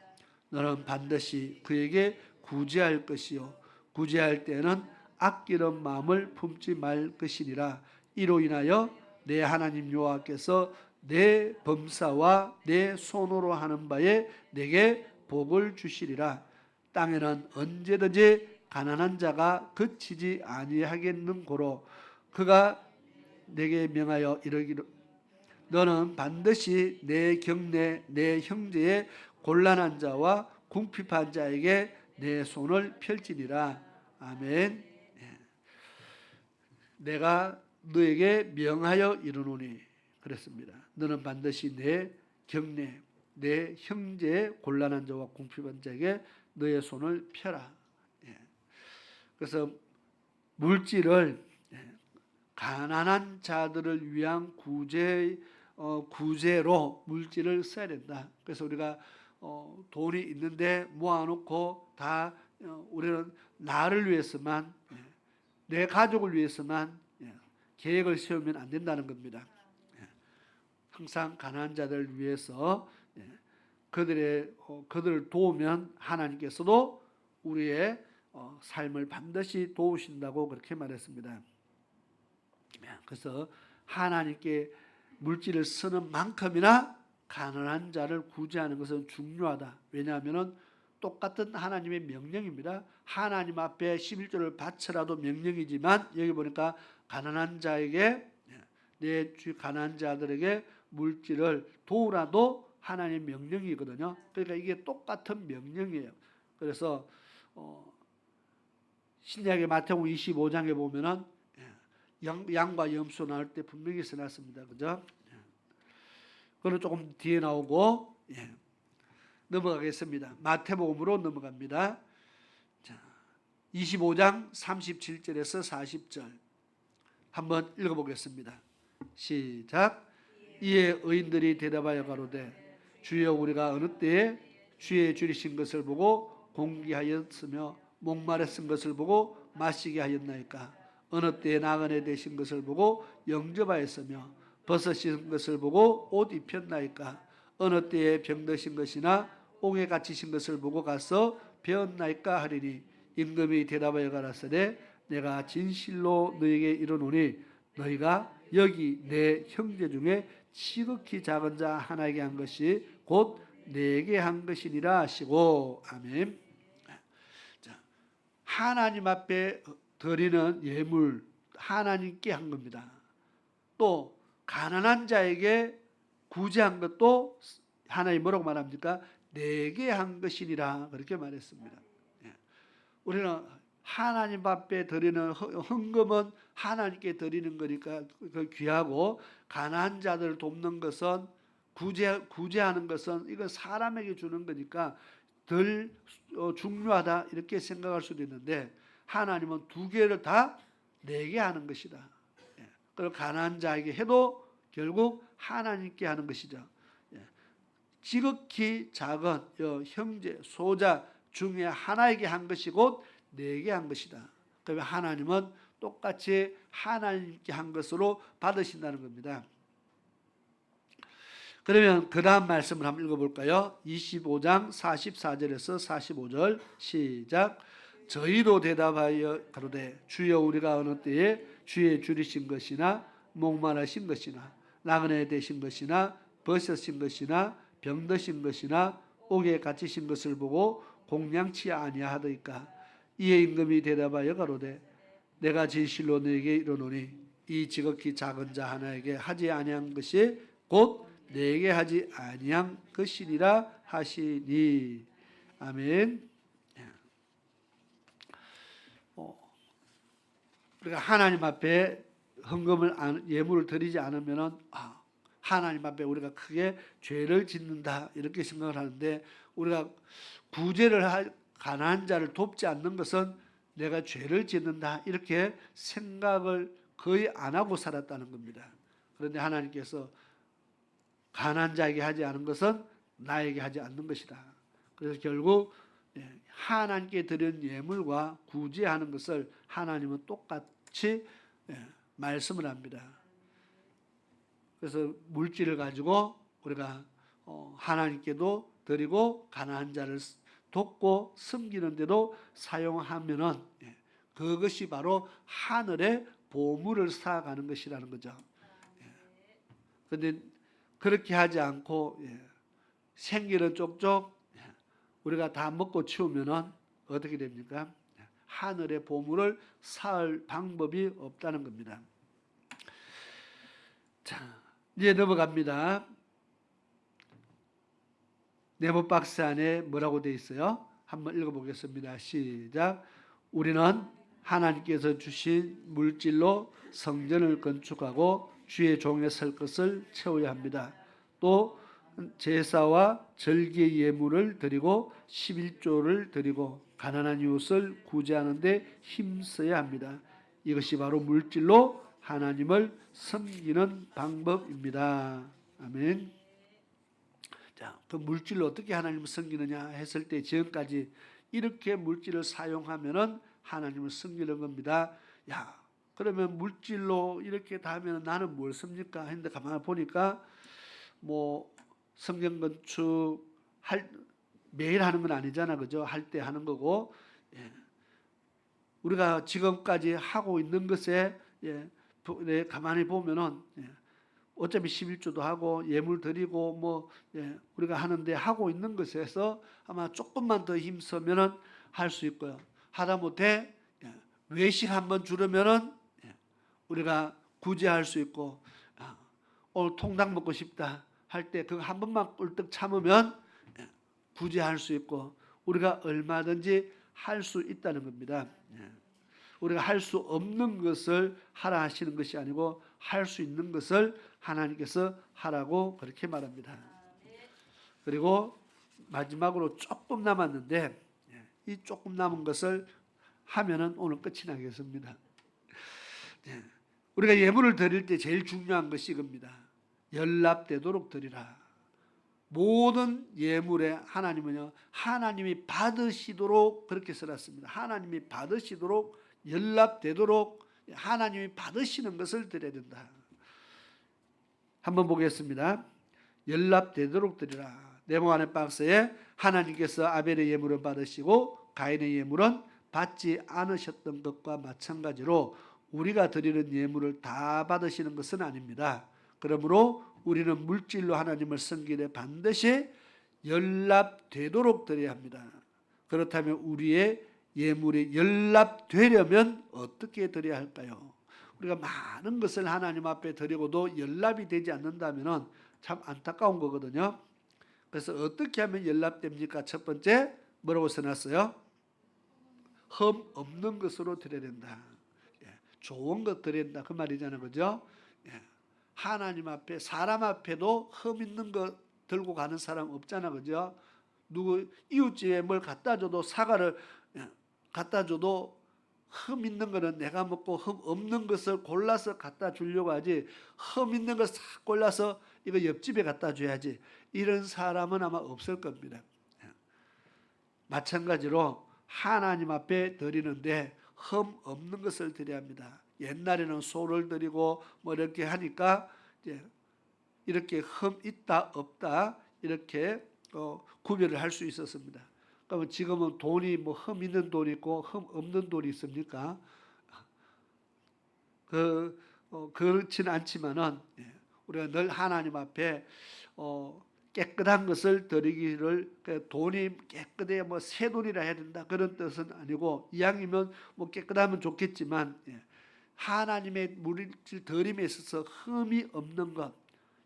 너는 반드시 그에게 구제할 것이요 구제할 때는 아끼는 마음을 품지 말 것이니라. 이로 인하여 내 하나님 여호와께서 내 범사와 내 손으로 하는 바에 내게 복을 주시리라. 땅에는 언제든지 가난한 자가 그치지 아니하겠는고로 그가 내게 명하여 이르기를 너는 반드시 내 경내 내 형제의 곤란한 자와 궁핍한 자에게 내 손을 펼치리라. 아멘. 내가 너에게 명하여 이르노니 그랬습니다. 너는 반드시 내 경내 내 형제의 곤란한 자와 궁핍한 자에게 너의 손을 펴라. 그래서 물질을 가난한 자들을 위한 구제로 물질을 써야 된다. 그래서 우리가 돈이 있는데 모아놓고 다 우리는 나를 위해서만 내 가족을 위해서만 계획을 세우면 안 된다는 겁니다. 항상 가난한 자들을 위해서 그들을 도우면 하나님께서도 우리의 삶을 반드시 도우신다고 그렇게 말했습니다. 그래서 하나님께 물질을 쓰는 만큼이나 가난한 자를 구제하는 것은 중요하다. 왜냐하면 똑같은 하나님의 명령입니다. 하나님 앞에 11조를 바쳐라도 명령이지만 여기 보니까 가난한 자에게 내 주 가난한 자들에게 물질을 도우라도 하나님의 명령이거든요. 그러니까 이게 똑같은 명령이에요. 그래서 신약의 마태복음 25장에 보면은 양과 염소 나올 때 분명히 써놨습니다. 그죠? 그거는 조금 뒤에 나오고 넘어가겠습니다. 마태복음으로 넘어갑니다. 자, 25장 37절에서 40절 한번 읽어보겠습니다. 시작. 이에 의인들이 대답하여 가로되 주여 우리가 어느 때에 주의 줄이신 것을 보고 공기하였으며 목마르신 것을 보고 마시게 하였나이까. 어느 때에 나그네 되신 것을 보고 영접하였으며 벗으신 것을 보고 옷 입혔나이까. 어느 때에 병드신 것이나 옥에 갇히신 것을 보고 가서 배웠나이까 하리니 임금이 대답하여 가라사대 내가 진실로 너에게 이르노니 너희가 여기 내 형제 중에 지극히 작은 자 하나에게 한 것이 곧 내게 한 것이니라 하시고. 아멘. 자, 하나님 앞에 드리는 예물 하나님께 한 겁니다. 또 가난한 자에게 구제한 것도 하나님 뭐라고 말합니까? 내게 한 것이니라 그렇게 말했습니다. 우리는 하나님 앞에 드리는 헌금은 하나님께 드리는 거니까 그 귀하고, 가난한 자들을 돕는 것은 구제하는 것은 이건 사람에게 주는 거니까 덜 중요하다 이렇게 생각할 수도 있는데, 하나님은 두 개를 다 내게 하는 것이다. 그리고 가난한 자에게 해도 결국 하나님께 하는 것이죠. 지극히 작은 형제 소자 중에 하나에게 한 것이 곧 내게 한 것이다. 그러면 하나님은 똑같이 하나님께 한 것으로 받으신다는 겁니다. 그러면 그 다음 말씀을 한번 읽어볼까요? 25장 44절에서 45절 시작. 저희도 대답하여 가로되 주여 우리가 어느 때에 주의 줄이신 것이나 목마르신 것이나 나그네 되신 것이나 벗으신 것이나 병드신 것이나 옥에 갇히신 것을 보고 공양치 아니하더이까. 이에 임금이 대답하여 가로되 내가 진실로 너에게 이르노니 이 지극히 작은 자 하나에게 하지 아니한 것이 곧 내게 하지 아니한 것이니라 하시니. 아멘. 우리가 하나님 앞에 헌금을 예물을 드리지 않으면은 하나님 앞에 우리가 크게 죄를 짓는다 이렇게 생각을 하는데, 우리가 구제를 가난한 자를 돕지 않는 것은 내가 죄를 짓는다 이렇게 생각을 거의 안 하고 살았다는 겁니다. 그런데 하나님께서 가난한 자에게 하지 않은 것은 나에게 하지 않는 것이다. 그래서 결국 하나님께 드린 예물과 구제하는 것을 하나님은 똑같이 말씀을 합니다. 그래서 물질을 가지고 우리가 하나님께도 드리고 가난한 자를 돕고 섬기는데도 사용하면은 그것이 바로 하늘의 보물을 쌓아가는 것이라는 거죠. 그런데 그렇게 하지 않고 생기는 쪽쪽 우리가 다 먹고 치우면은 어떻게 됩니까? 하늘의 보물을 쌓을 방법이 없다는 겁니다. 자, 이제 넘어갑니다. 네모 박스 안에 뭐라고 되어 있어요? 한번 읽어보겠습니다. 시작. 우리는 하나님께서 주신 물질로 성전을 건축하고 주의 종에 설 것을 채워야 합니다. 또 제사와 절기의 예물을 드리고 11조를 드리고 가난한 이웃을 구제하는 데 힘써야 합니다. 이것이 바로 물질로 하나님을 섬기는 방법입니다. 아멘. 자, 그 물질로 어떻게 하나님을 섬기느냐 했을 때 지금까지 이렇게 물질을 사용하면은 하나님을 섬기는 겁니다. 야, 그러면 물질로 이렇게 다 하면 나는 뭘 씁니까? 했는데 가만히 보니까 뭐 성경 건축 매일 하는 건 아니잖아, 그죠? 할 때 하는 거고, 우리가 지금까지 하고 있는 것에 가만히 보면은 어차피 11조도 하고 예물 드리고 뭐 우리가 하는데 하고 있는 것에서 아마 조금만 더 힘쓰면은 할 수 있고요. 하다못해 외식 한번 줄으면은 우리가 구제할 수 있고, 오늘 통닭 먹고 싶다 할 때 그거 한 번만 꿀떡 참으면 구제할 수 있고, 우리가 얼마든지 할 수 있다는 겁니다. 우리가 할 수 없는 것을 하라 하시는 것이 아니고 할 수 있는 것을 하나님께서 하라고 그렇게 말합니다. 그리고 마지막으로 조금 남았는데 이 조금 남은 것을 하면은 오늘 끝이 나겠습니다. 우리가 예물을 드릴 때 제일 중요한 것이 이겁니다. 연락되도록 드리라. 모든 예물에 하나님은요, 하나님이 받으시도록 그렇게 써놨습니다. 하나님이 받으시도록, 연락되도록 하나님이 받으시는 것을 드려야 된다. 한번 보겠습니다. 연락되도록 드리라. 네모 안의 박스에 하나님께서 아벨의 예물을 받으시고 가인의 예물은 받지 않으셨던 것과 마찬가지로 우리가 드리는 예물을 다 받으시는 것은 아닙니다. 그러므로 우리는 물질로 하나님을 섬기되 반드시 연락되도록 드려야 합니다. 그렇다면 우리의 예물이 연락되려면 어떻게 드려야 할까요? 우리가 많은 것을 하나님 앞에 드리고도 연락이 되지 않는다면 참 안타까운 거거든요. 그래서 어떻게 하면 연락됩니까? 첫 번째 뭐라고 써놨어요? 흠 없는 것으로 드려야 된다. 좋은 것 드려야 된다 그 말이잖아요, 그죠? 하나님 앞에 사람 앞에도 흠 있는 거 들고 가는 사람 없잖아, 그죠? 누구 이웃집에 뭘 갖다 줘도 사과를 갖다 줘도 흠 있는 거는 내가 먹고 흠 없는 것을 골라서 갖다 주려고 하지, 흠 있는 걸 싹 골라서 이거 옆집에 갖다 줘야지, 이런 사람은 아마 없을 겁니다. 마찬가지로 하나님 앞에 드리는데 흠 없는 것을 드려야 합니다. 옛날에는 소를 드리고 뭐 이렇게 하니까 이제 이렇게 흠 있다 없다 이렇게 구별을 할 수 있었습니다. 그러면 지금은 돈이 뭐 흠 있는 돈이 있고 흠 없는 돈이 있습니까? 그렇지는 않지만은 우리가 늘 하나님 앞에 깨끗한 것을 드리기를, 돈이 깨끗해 뭐 새 돈이라 해야 된다 그런 뜻은 아니고, 이왕이면 뭐 깨끗하면 좋겠지만 하나님의 물질 드림에 있어서 흠이 없는 것,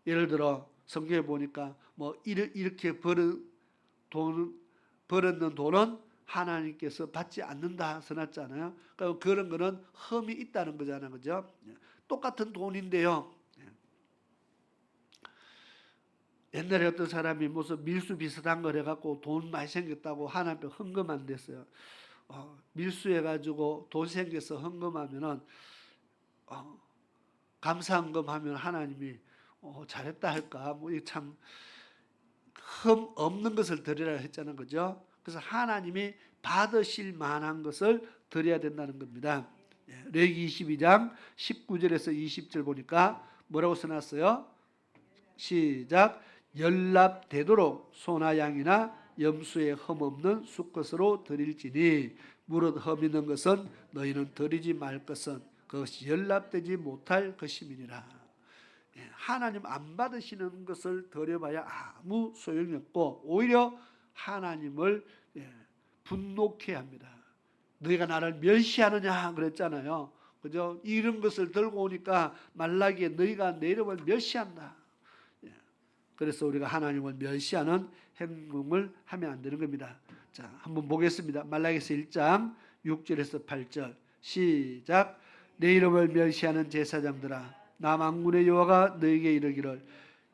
예를 들어 성경에 보니까 뭐 이렇게 벌었는 돈은 하나님께서 받지 않는다 써놨잖아요. 그러니까 그런 거는 흠이 있다는 거잖아요, 그죠? 똑같은 돈인데요. 옛날에 어떤 사람이 무슨 밀수 비슷한 걸 해갖고 돈 많이 생겼다고 하나님께 헌금한 됐어요. 밀수해가지고 돈 생겨서 헌금하면은 감사헌금하면 하나님이 잘했다 할까? 뭐 참 흠 없는 것을 드리라 했잖아요, 그죠? 그래서 하나님이 받으실 만한 것을 드려야 된다는 겁니다. 레위기 22장 19절에서 20절 보니까 뭐라고 써놨어요? 시작. 연락되도록 소나 양이나 염소의 흠 없는 수컷으로 드릴지니 무릇 흠 있는 것은 너희는 드리지 말 것은 그것이 연락되지 못할 것임이니라. 하나님 안 받으시는 것을 드려봐야 아무 소용이 없고 오히려 하나님을 분노케 합니다. 너희가 나를 멸시하느냐 그랬잖아요, 그죠? 이런 것을 들고 오니까 말라기에 너희가 내 이름을 멸시한다. 그래서 우리가 하나님을 멸시하는 행동을 하면 안 되는 겁니다. 자, 한번 보겠습니다. 말라기서 1장 6절에서 8절 시작. 내 이름을 멸시하는 제사장들아, 나 만군의 여호와가 너에게 이르기를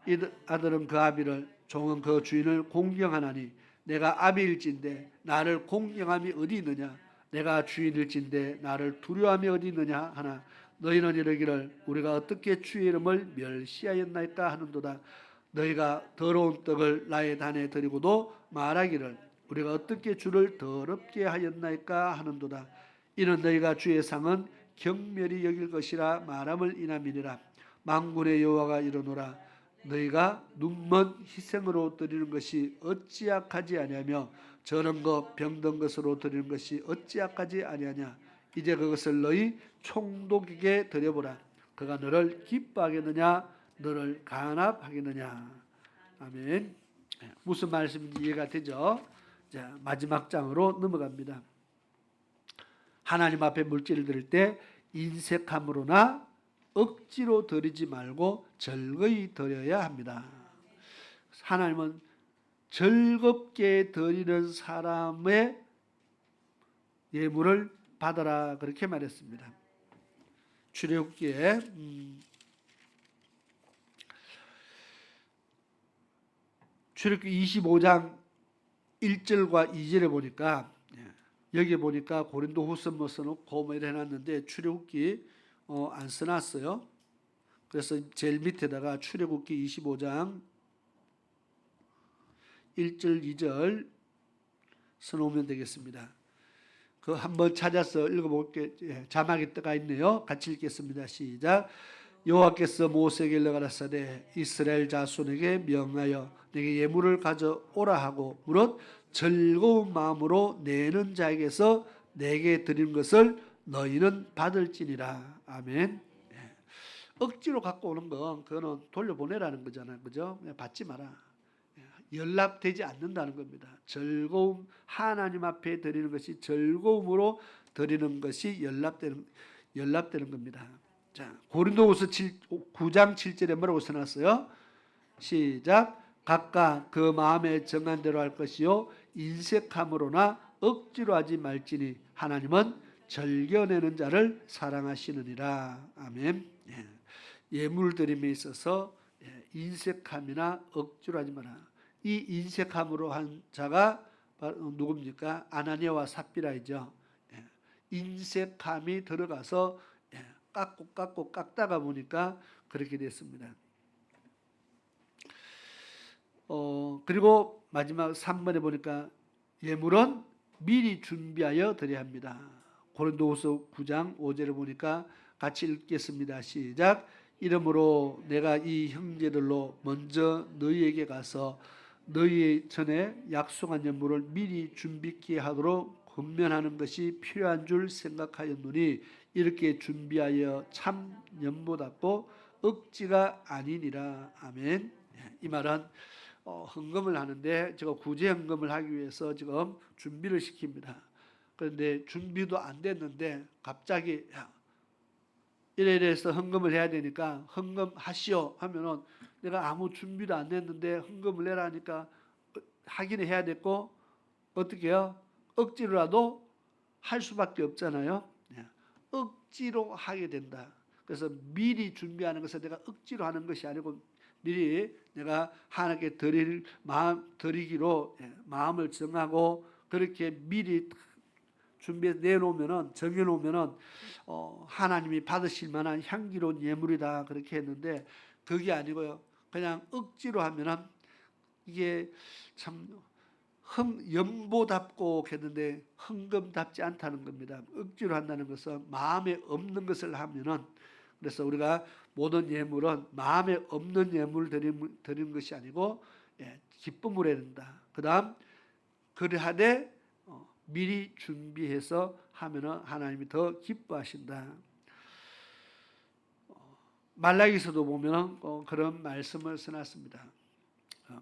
이 아들은 그 아비를 종은 그 주인을 공경하나니 내가 아비일진데 나를 공경함이 어디 있느냐, 내가 주인일진데 나를 두려워함이 어디 있느냐 하나 너희는 이르기를 우리가 어떻게 주의 이름을 멸시하였나이까 하는도다. 너희가 더러운 떡을 나의 단에 드리고도 말하기를 우리가 어떻게 주를 더럽게 하였나이까 하는도다. 이는 너희가 주의 상은 경멸히 여길 것이라 말함을 인함이니라. 만군의 여호와가 이르노라. 너희가 눈먼 희생으로 드리는 것이 어찌 악하지 아니하며 저런 것 병든 것으로 드리는 것이 어찌 악하지 아니하냐. 이제 그것을 너희 총독에게 드려보라. 그가 너를 기뻐하겠느냐 너를 간합하겠느냐. 아멘. 무슨 말씀인지 이해가 되죠? 자, 마지막 장으로 넘어갑니다. 하나님 앞에 물질을 드릴 때 인색함으로나 억지로 드리지 말고 즐거이 드려야 합니다. 하나님은 즐겁게 드리는 사람의 예물을 받아라 그렇게 말했습니다. 출애굽기에 출애굽기 25장 1절과 2절에 보니까 여기 보니까 고린도후서 뭐 써놓고 뭐 이래 해놨는데 출애굽기 안 써놨어요. 그래서 제일 밑에다가 출애굽기 25장 1절 2절 써놓으면 되겠습니다. 그 한번 찾아서 읽어볼게요. 자막에 떠가 있네요. 같이 읽겠습니다. 시작. 여호와께서 모세에게 가라사대 이스라엘 자손에게 명하여 내게 예물을 가져오라 하고 무릇 즐거운 마음으로 내는 자에게서 내게 드리는 것을 너희는 받을지니라. 아멘. 억지로 갖고 오는 건 그거는 돌려보내라는 거잖아요. 그죠? 그냥 받지 마라. 연락되지 않는다는 겁니다. 즐거움, 하나님 앞에 드리는 것이 즐거움으로 드리는 것이 연락되는 겁니다. 자, 고린도후서 9장 7절에 뭐라고 써놨어요? 시작. 각각 그 마음에 정한 대로 할 것이요 인색함으로나 억지로 하지 말지니 하나님은 즐겨내는 자를 사랑하시느니라. 아멘. 예물 드림에 있어서 인색함이나 억지로 하지 마라. 이 인색함으로 한 자가 바로 누굽니까? 아나니아와 삽비라이죠. 인색함이 들어가서 깎다가 보니까 그렇게 됐습니다. 그리고 마지막 3번에 보니까 예물은 미리 준비하여 드려야 합니다. 고린도후서 9장 5절에 보니까 같이 읽겠습니다. 시작. 이러므로 내가 이 형제들로 먼저 너희에게 가서 너희 전에 약속한 예물을 미리 준비케 하도록 권면하는 것이 필요한 줄 생각하였노니 이렇게 준비하여 참 연보답고 억지가 아니니라. 아멘. 이 말은 헌금을 하는데 제가 구제 헌금을 하기 위해서 지금 준비를 시킵니다. 그런데 준비도 안 됐는데 갑자기 이래서 헌금을 해야 되니까 헌금 하시오 하면은 내가 아무 준비도 안 됐는데 헌금을 내라 하니까 하기는 해야 됐고 어떻게 해요? 억지로라도 할 수밖에 없잖아요. 억지로 하게 된다. 그래서 미리 준비하는 것은 내가 억지로 하는 것이 아니고 미리 내가 하나님께 드리기로 마음을 정하고 그렇게 미리 준비해 내놓으면은 정해놓으면은 하나님이 받으실 만한 향기로운 예물이다 그렇게 했는데 그게 아니고요. 그냥 억지로 하면은 이게 참 연보답고 했는데 헌금답지 않다는 겁니다. 억지로 한다는 것은 마음에 없는 것을 하면은 그래서 우리가 모든 예물은 마음에 없는 예물을 드리는 것이 아니고 기쁨으로 해야 된다. 그다음 그러하되 미리 준비해서 하면은 하나님이 더 기뻐하신다. 말라기서도 보면은 그런 말씀을 써놨습니다.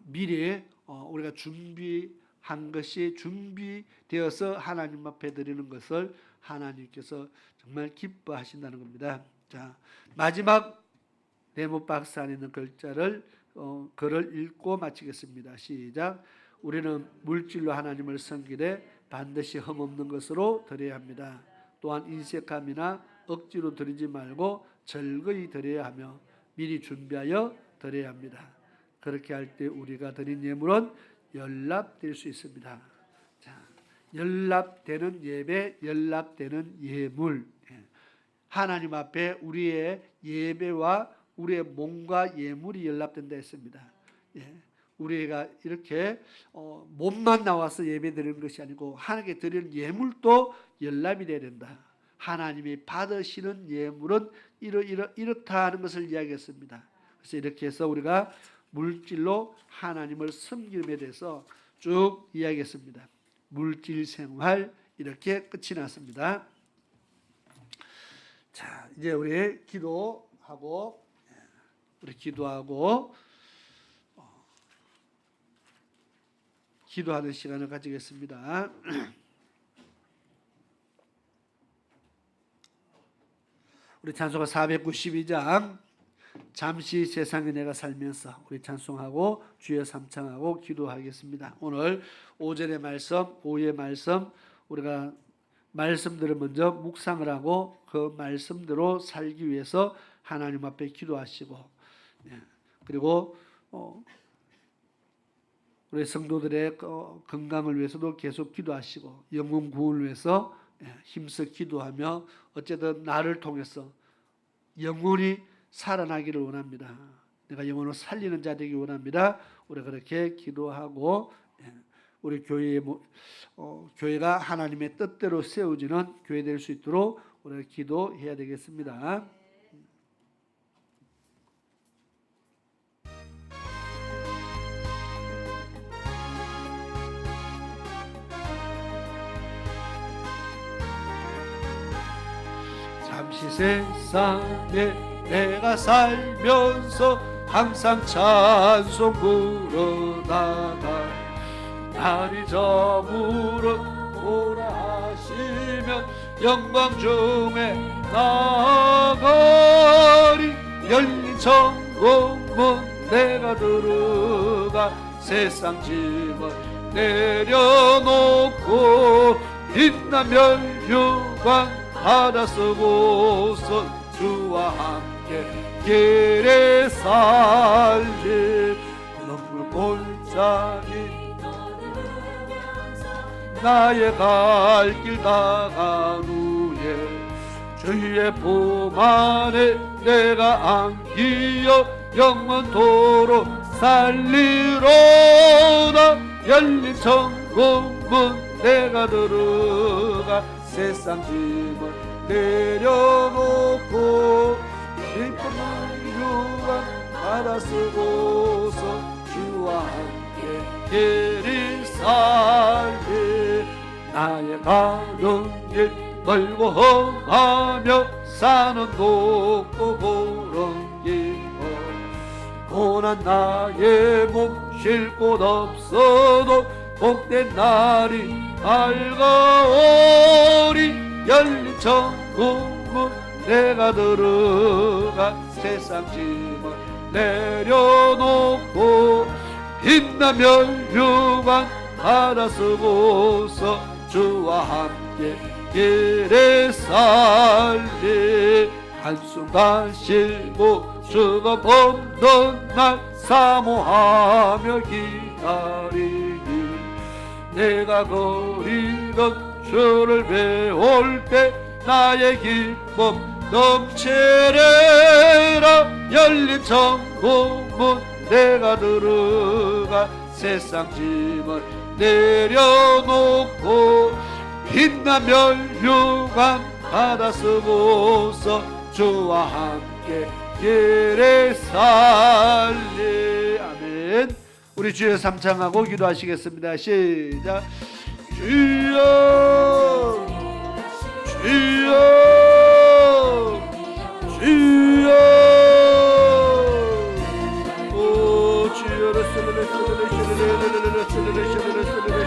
미리 우리가 준비한 것이 준비되어서 하나님 앞에 드리는 것을 하나님께서 정말 기뻐하신다는 겁니다. 자, 마지막 네모 박스 안에 있는 글을 읽고 마치겠습니다. 시작. 우리는 물질로 하나님을 섬기되 반드시 흠없는 것으로 드려야 합니다. 또한 인색함이나 억지로 드리지 말고 즐거이 드려야 하며 미리 준비하여 드려야 합니다. 그렇게 할 때 우리가 드린 예물은 연락될 수 있습니다. 자, 연락되는 예배, 연락되는 예물. 하나님 앞에 우리의 예배와 우리의 몸과 예물이 연락된다 했습니다. 우리가 이렇게 몸만 나와서 예배 드리는 것이 아니고 하나님께 드리는 예물도 연락이 돼야 된다. 하나님이 받으시는 예물은 이렇다 하는 것을 이야기했습니다. 그래서 이렇게 해서 우리가 물질로 하나님을 섬김에 대해서 쭉 이야기했습니다. 물질 생활 이렇게 끝이 났습니다. 자, 이제 우리 기도하고 기도하는 시간을 가지겠습니다. 우리 찬송가 492장 잠시 세상에 내가 살면서 우리 찬송하고 주여 삼창하고 기도하겠습니다. 오늘 오전의 말씀, 오후의 말씀 우리가 말씀들을 먼저 묵상을 하고 그 말씀대로 살기 위해서 하나님 앞에 기도하시고 그리고 우리 성도들의 건강을 위해서도 계속 기도하시고 영혼 구원을 위해서 힘써 기도하며 어쨌든 나를 통해서 영혼이 살아나기를 원합니다. 내가 영혼을 살리는 자 되기 원합니다. 우리 그렇게 기도하고 우리 교회가 하나님의 뜻대로 세워지는 교회 될 수 있도록 우리가 기도해야 되겠습니다. 잠시 세상에 내가 살면서 항상 찬송 부르다가 날이 저물어 오라 하시면 영광 중에 나아가리. 열린 천국문 내가 들어가 세상 짐을 내려놓고 빛난 멸류관 받아 쓰고서 주와 함께 길에 살리. 너무 골짜기 나의 갈 길 다간 후에 주의 품 안에 내가 안기어 영원토록 살리로다. 열린 천국문 내가 들어가 세상 짐을 내려놓고 깊은 유관 받아 쓰고서 주와 함께 길이 살리. 나의 가는 길 넓고 험하며 산은 높고 고른 길 고난 나의 몸 쉴 곳 없어도 복된 날이 밝아오리. 열린 천국문 내가 들어가 세상 짐을 내려놓고 빛난 멸류관 받아 쓰고서 주와 함께 길에 살리. 한순간 쉬고 주가 없는 날 사모하며 기다리니 내가 거리던 주를 배울 때 나의 기쁨 넘치리라. 열린 천국문 내가 들어가 세상 짐을 내려놓고 빛난 멸류관 받아 쓰고서 주와 함께 길에 살리. 아멘. 우리 주여 삼창하고 기도하시겠습니다. 시작. 주여 주여 주여. 오 주여를 쓰르르 쓰르르 쓰르르 쓰르르 쓰르르 쓰르르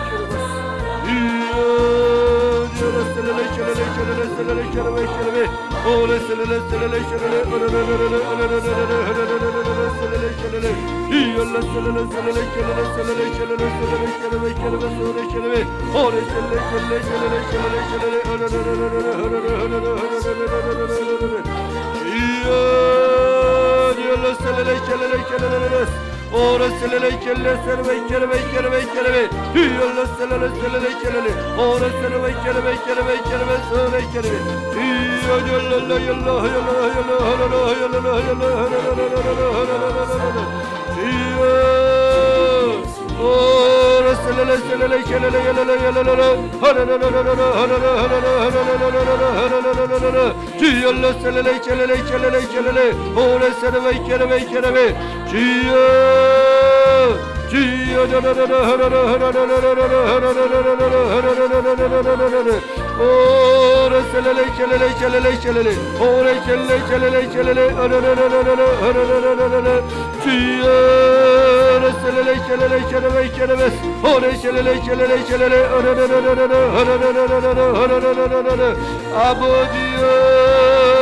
Ora selele kelle serve kerve kerve kerve Yolla selele selele kelle Ora serve kerve kerve kerve sore kerve Yolla yolla yolla yolla yolla Ora selele selele kelle yolla yolla Yolla selele kelle kelle kelle Ora serve kerve kerve 주여 주여 오래 셀레레 셀레레 셀레레 셀레레 오래 셀레 셀레레 셀레레 주여 셀레레 셀레레 셀레레 셀레레 오래 셀레레 셀레레 셀레레 아버지여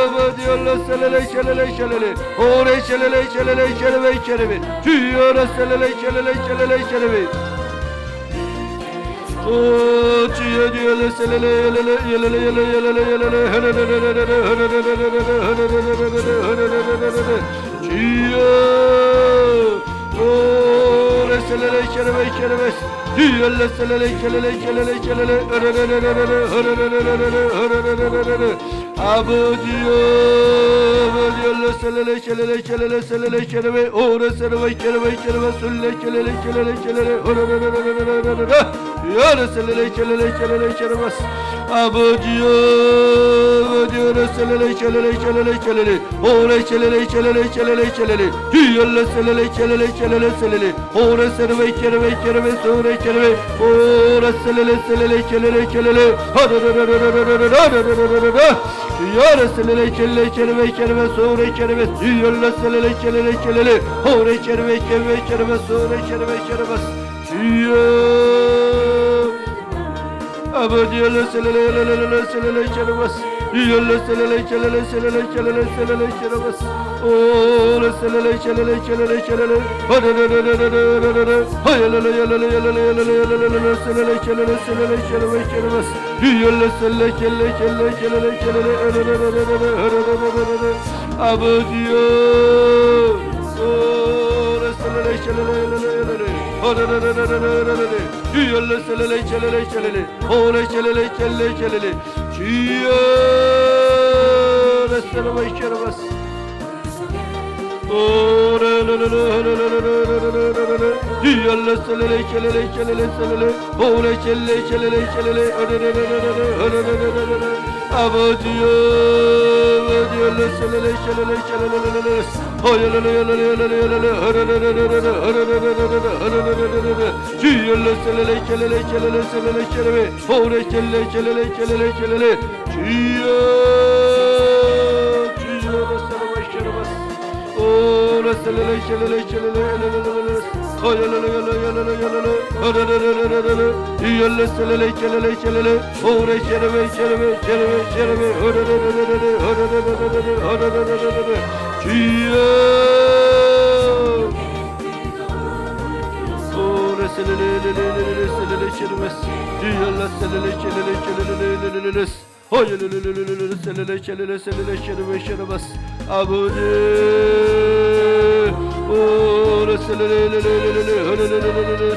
아버지여 셀레레 셀레레 셀레레 오래 셀레레 셀레레 셀레레 셀레레 주여 셀레레 셀레레 셀레레 셀레레 오 주여 주여 셀레레 주여 오래 셀레레 셀레레 셀레레 주여 셀레레 셀레레 셀레레 셀레레 아버지여 아버지여 셀레레 셀레레 셀레레 셀레레 셀레레 오래 셀레레 셀레레 셀레레 술레 셀레레 셀레레 셀레레 여러 셀레레 셀레레 셀레레 셀레레 아버지여 아버지여 셀레레 셀레레 셀레레 셀레레 오래 셀레레 셀레레 셀레레 셀레레 주여 셀레레 셀레레 셀레레 셀레레 오래 셀레레 셀레레 셀레레 소레 셀레레 오래 셀레레 셀레레 셀레레 셀레레 Yara selele kelle kelime kelime sure kelime Yalla selele kelele kelele Hore kelime kelime kelime sure kelime kelime Abadi yalla selele selele kelime Yalla selele kelele selele kelele selele kelime Ore selele kelele kelele kelele Hayala yala selele kelele selele kelime kelime Yalla selele kelele kelele kelele Abadiyo selele kelele Yalla selele kelele Ore kelele kelele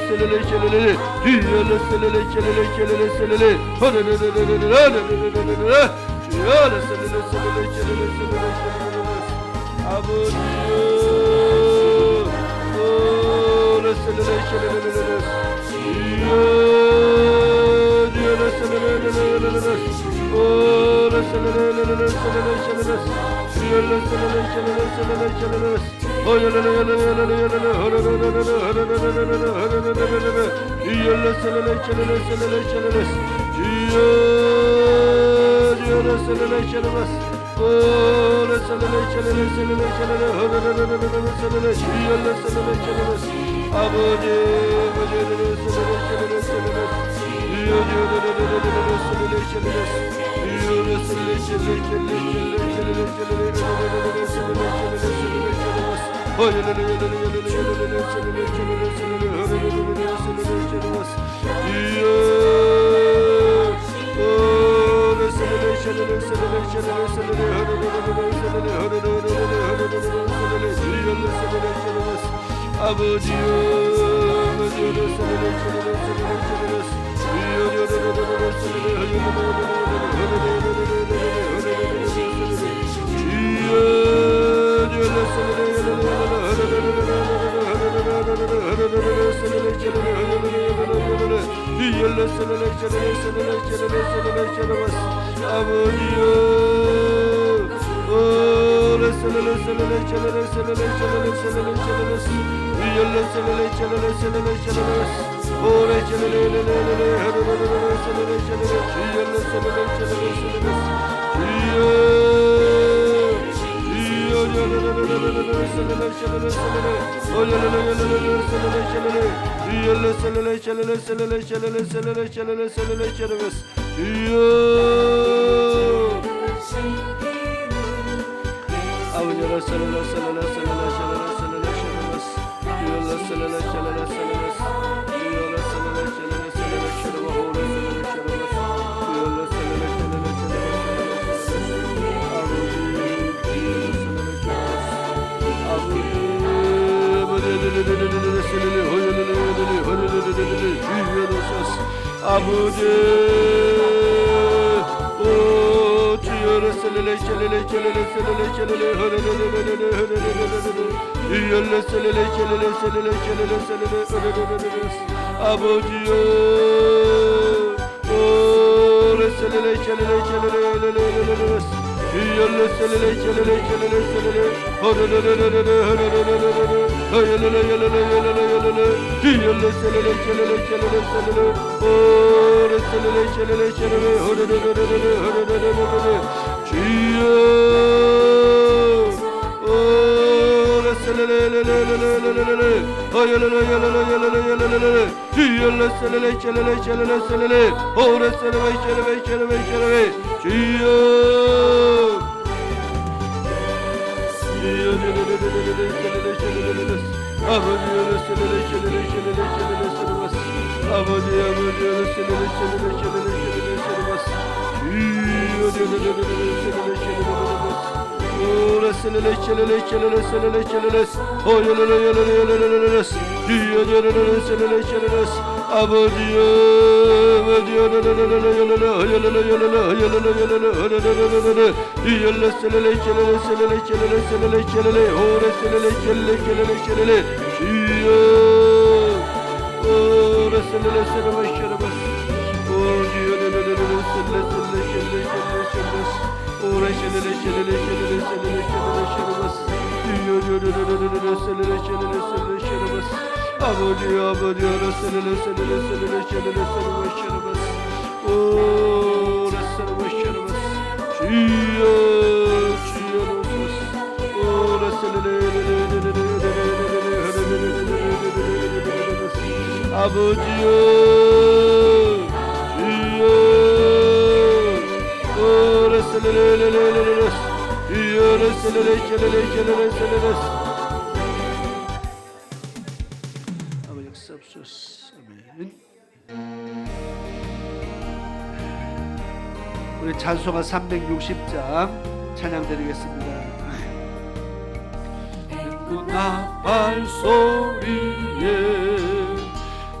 Selele kelele Yalla selele kelele kelele selele Ore kelele kelele Abadiyo Yalla selele kelele kelele Hayala yala Yalla selele kelele kelele Ore kelele kelele selele kelele Hayala Yalla selele kelele Ore kelele 주여 아버지 역사옵소서. 아멘. 우리 찬송가 360장 찬양드리겠습니다. 나 발소리에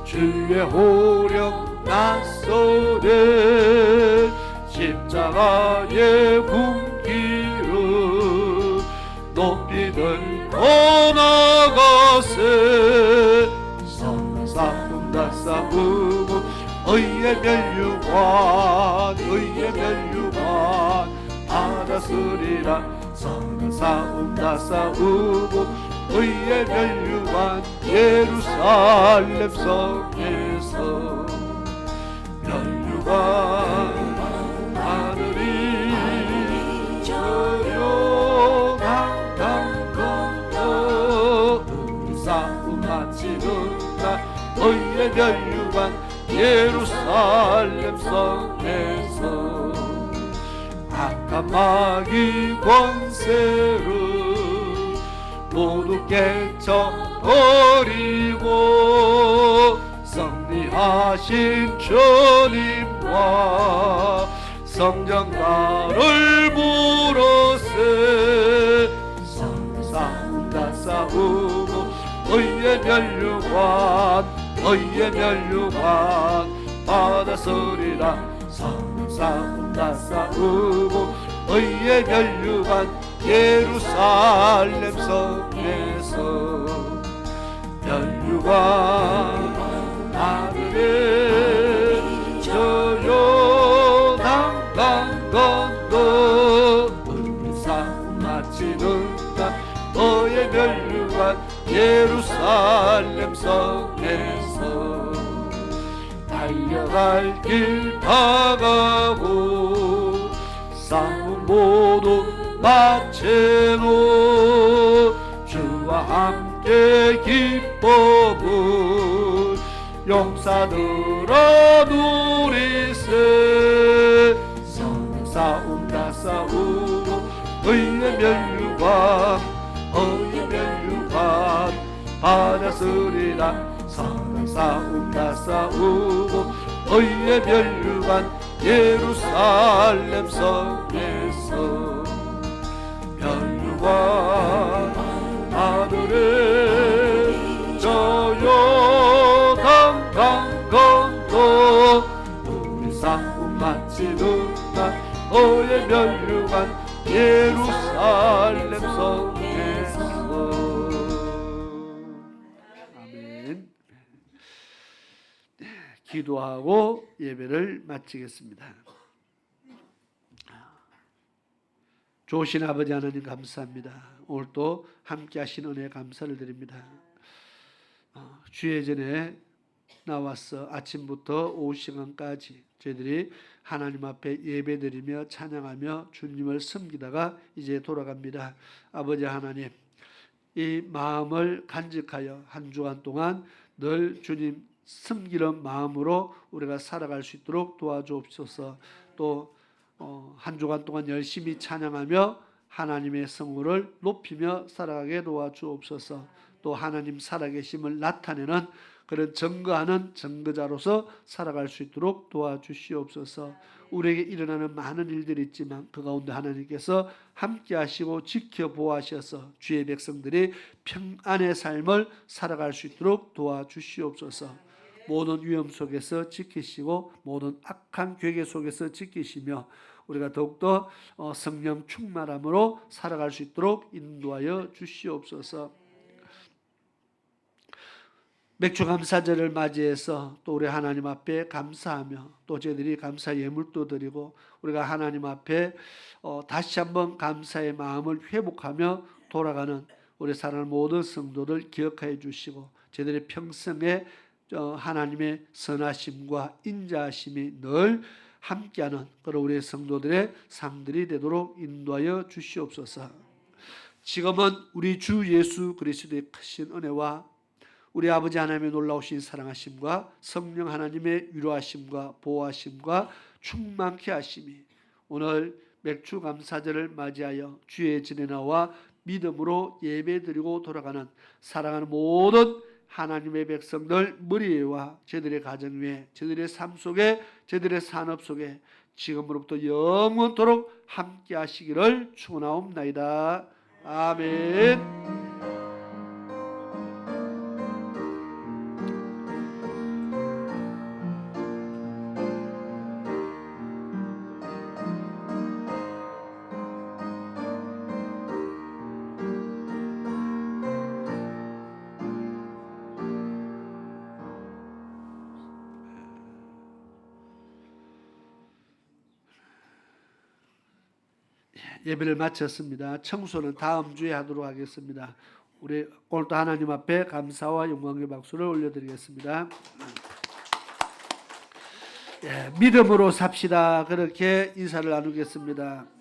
주의 호령 낯설에 십자가의 분기로 높이 들고 나가세 싸움다 싸우고 의의 멸류관 받았으리라 싸움다 싸우고 의의 멸류관 예루살렘 성에서 멸류관 하늘이 조용한 강건너 싸움 마치는가 의의 멸류관 예루살렘 성에서 악한 마귀 권세를 모두 깨쳐버리고 승리하신 주님과 성전가를 부르세 싸움다 싸우고 의의 멸류관 받았으리라 싸움다 싸우고 의의 멸류관 예루살렘 성에서 멸류관 하늘에 저 요단 강 건너 싸움 마치는가 너의 멸류관 예루살렘 성에서 달려갈 길 다가고 싸움 모두 마치노 주와 함께 기쁨을 용사들아 누리세 싸움다 싸우고 의의 멸류관 받았으리라 싸움다 싸우고 의의 멸류관 예루살렘 성에서 멸류관 하늘에 저 요단 강 건너 우리 싸움 마치는 날 너의 멸류관 예루살렘 성에서 아멘. 기도하고 예배를 마치겠습니다. 좋으신 아버지 하나님 감사합니다. 오늘 또 함께 하신 은혜 감사를 드립니다. 주의 전에 나와서 아침부터 오후 시간까지 저희들이 하나님 앞에 예배드리며 찬양하며 주님을 섬기다가 이제 돌아갑니다. 아버지 하나님, 이 마음을 간직하여 한 주간 동안 늘 주님 섬기는 마음으로 우리가 살아갈 수 있도록 도와주옵소서. 또 한 주간 동안 열심히 찬양하며 하나님의 성호를 높이며 살아가게 도와주옵소서. 또 하나님 살아계심을 나타내는 그런 증거하는 증거자로서 살아갈 수 있도록 도와주시옵소서. 우리에게 일어나는 많은 일들이 있지만 그 가운데 하나님께서 함께 하시고 지켜보아셔서 주의 백성들이 평안의 삶을 살아갈 수 있도록 도와주시옵소서. 모든 위험 속에서 지키시고 모든 악한 괴계 속에서 지키시며 우리가 더욱더 성령 충만함으로 살아갈 수 있도록 인도하여 주시옵소서. 맥주 감사절을 맞이해서 또 우리 하나님 앞에 감사하며 또 저희들이 감사 예물도 드리고 우리가 하나님 앞에 다시 한번 감사의 마음을 회복하며 돌아가는 우리 사랑하는 모든 성도들 기억하여 주시고 저희들의 평생에 하나님의 선하심과 인자하심이 늘 함께하는 그런 우리의 성도들의 삶들이 되도록 인도하여 주시옵소서. 지금은 우리 주 예수 그리스도의 크신 은혜와 우리 아버지 하나님의 놀라우신 사랑하심과 성령 하나님의 위로하심과 보호하심과 충만케 하심이 오늘 맥주 감사절을 맞이하여 주의 전에 나와 믿음으로 예배드리고 돌아가는 사랑하는 모든 하나님의 백성들 머리 위와 저들의 가정 위에 저들의 삶 속에 저들의 산업 속에 지금으로부터 영원토록 함께 하시기를 축원하옵나이다. 아멘. 예배를 마쳤습니다. 청소는 다음 주에 하도록 하겠습니다. 우리 오늘도 하나님 앞에 감사와 영광의 박수를 올려드리겠습니다. 믿음으로 삽시다. 그렇게 인사를 나누겠습니다.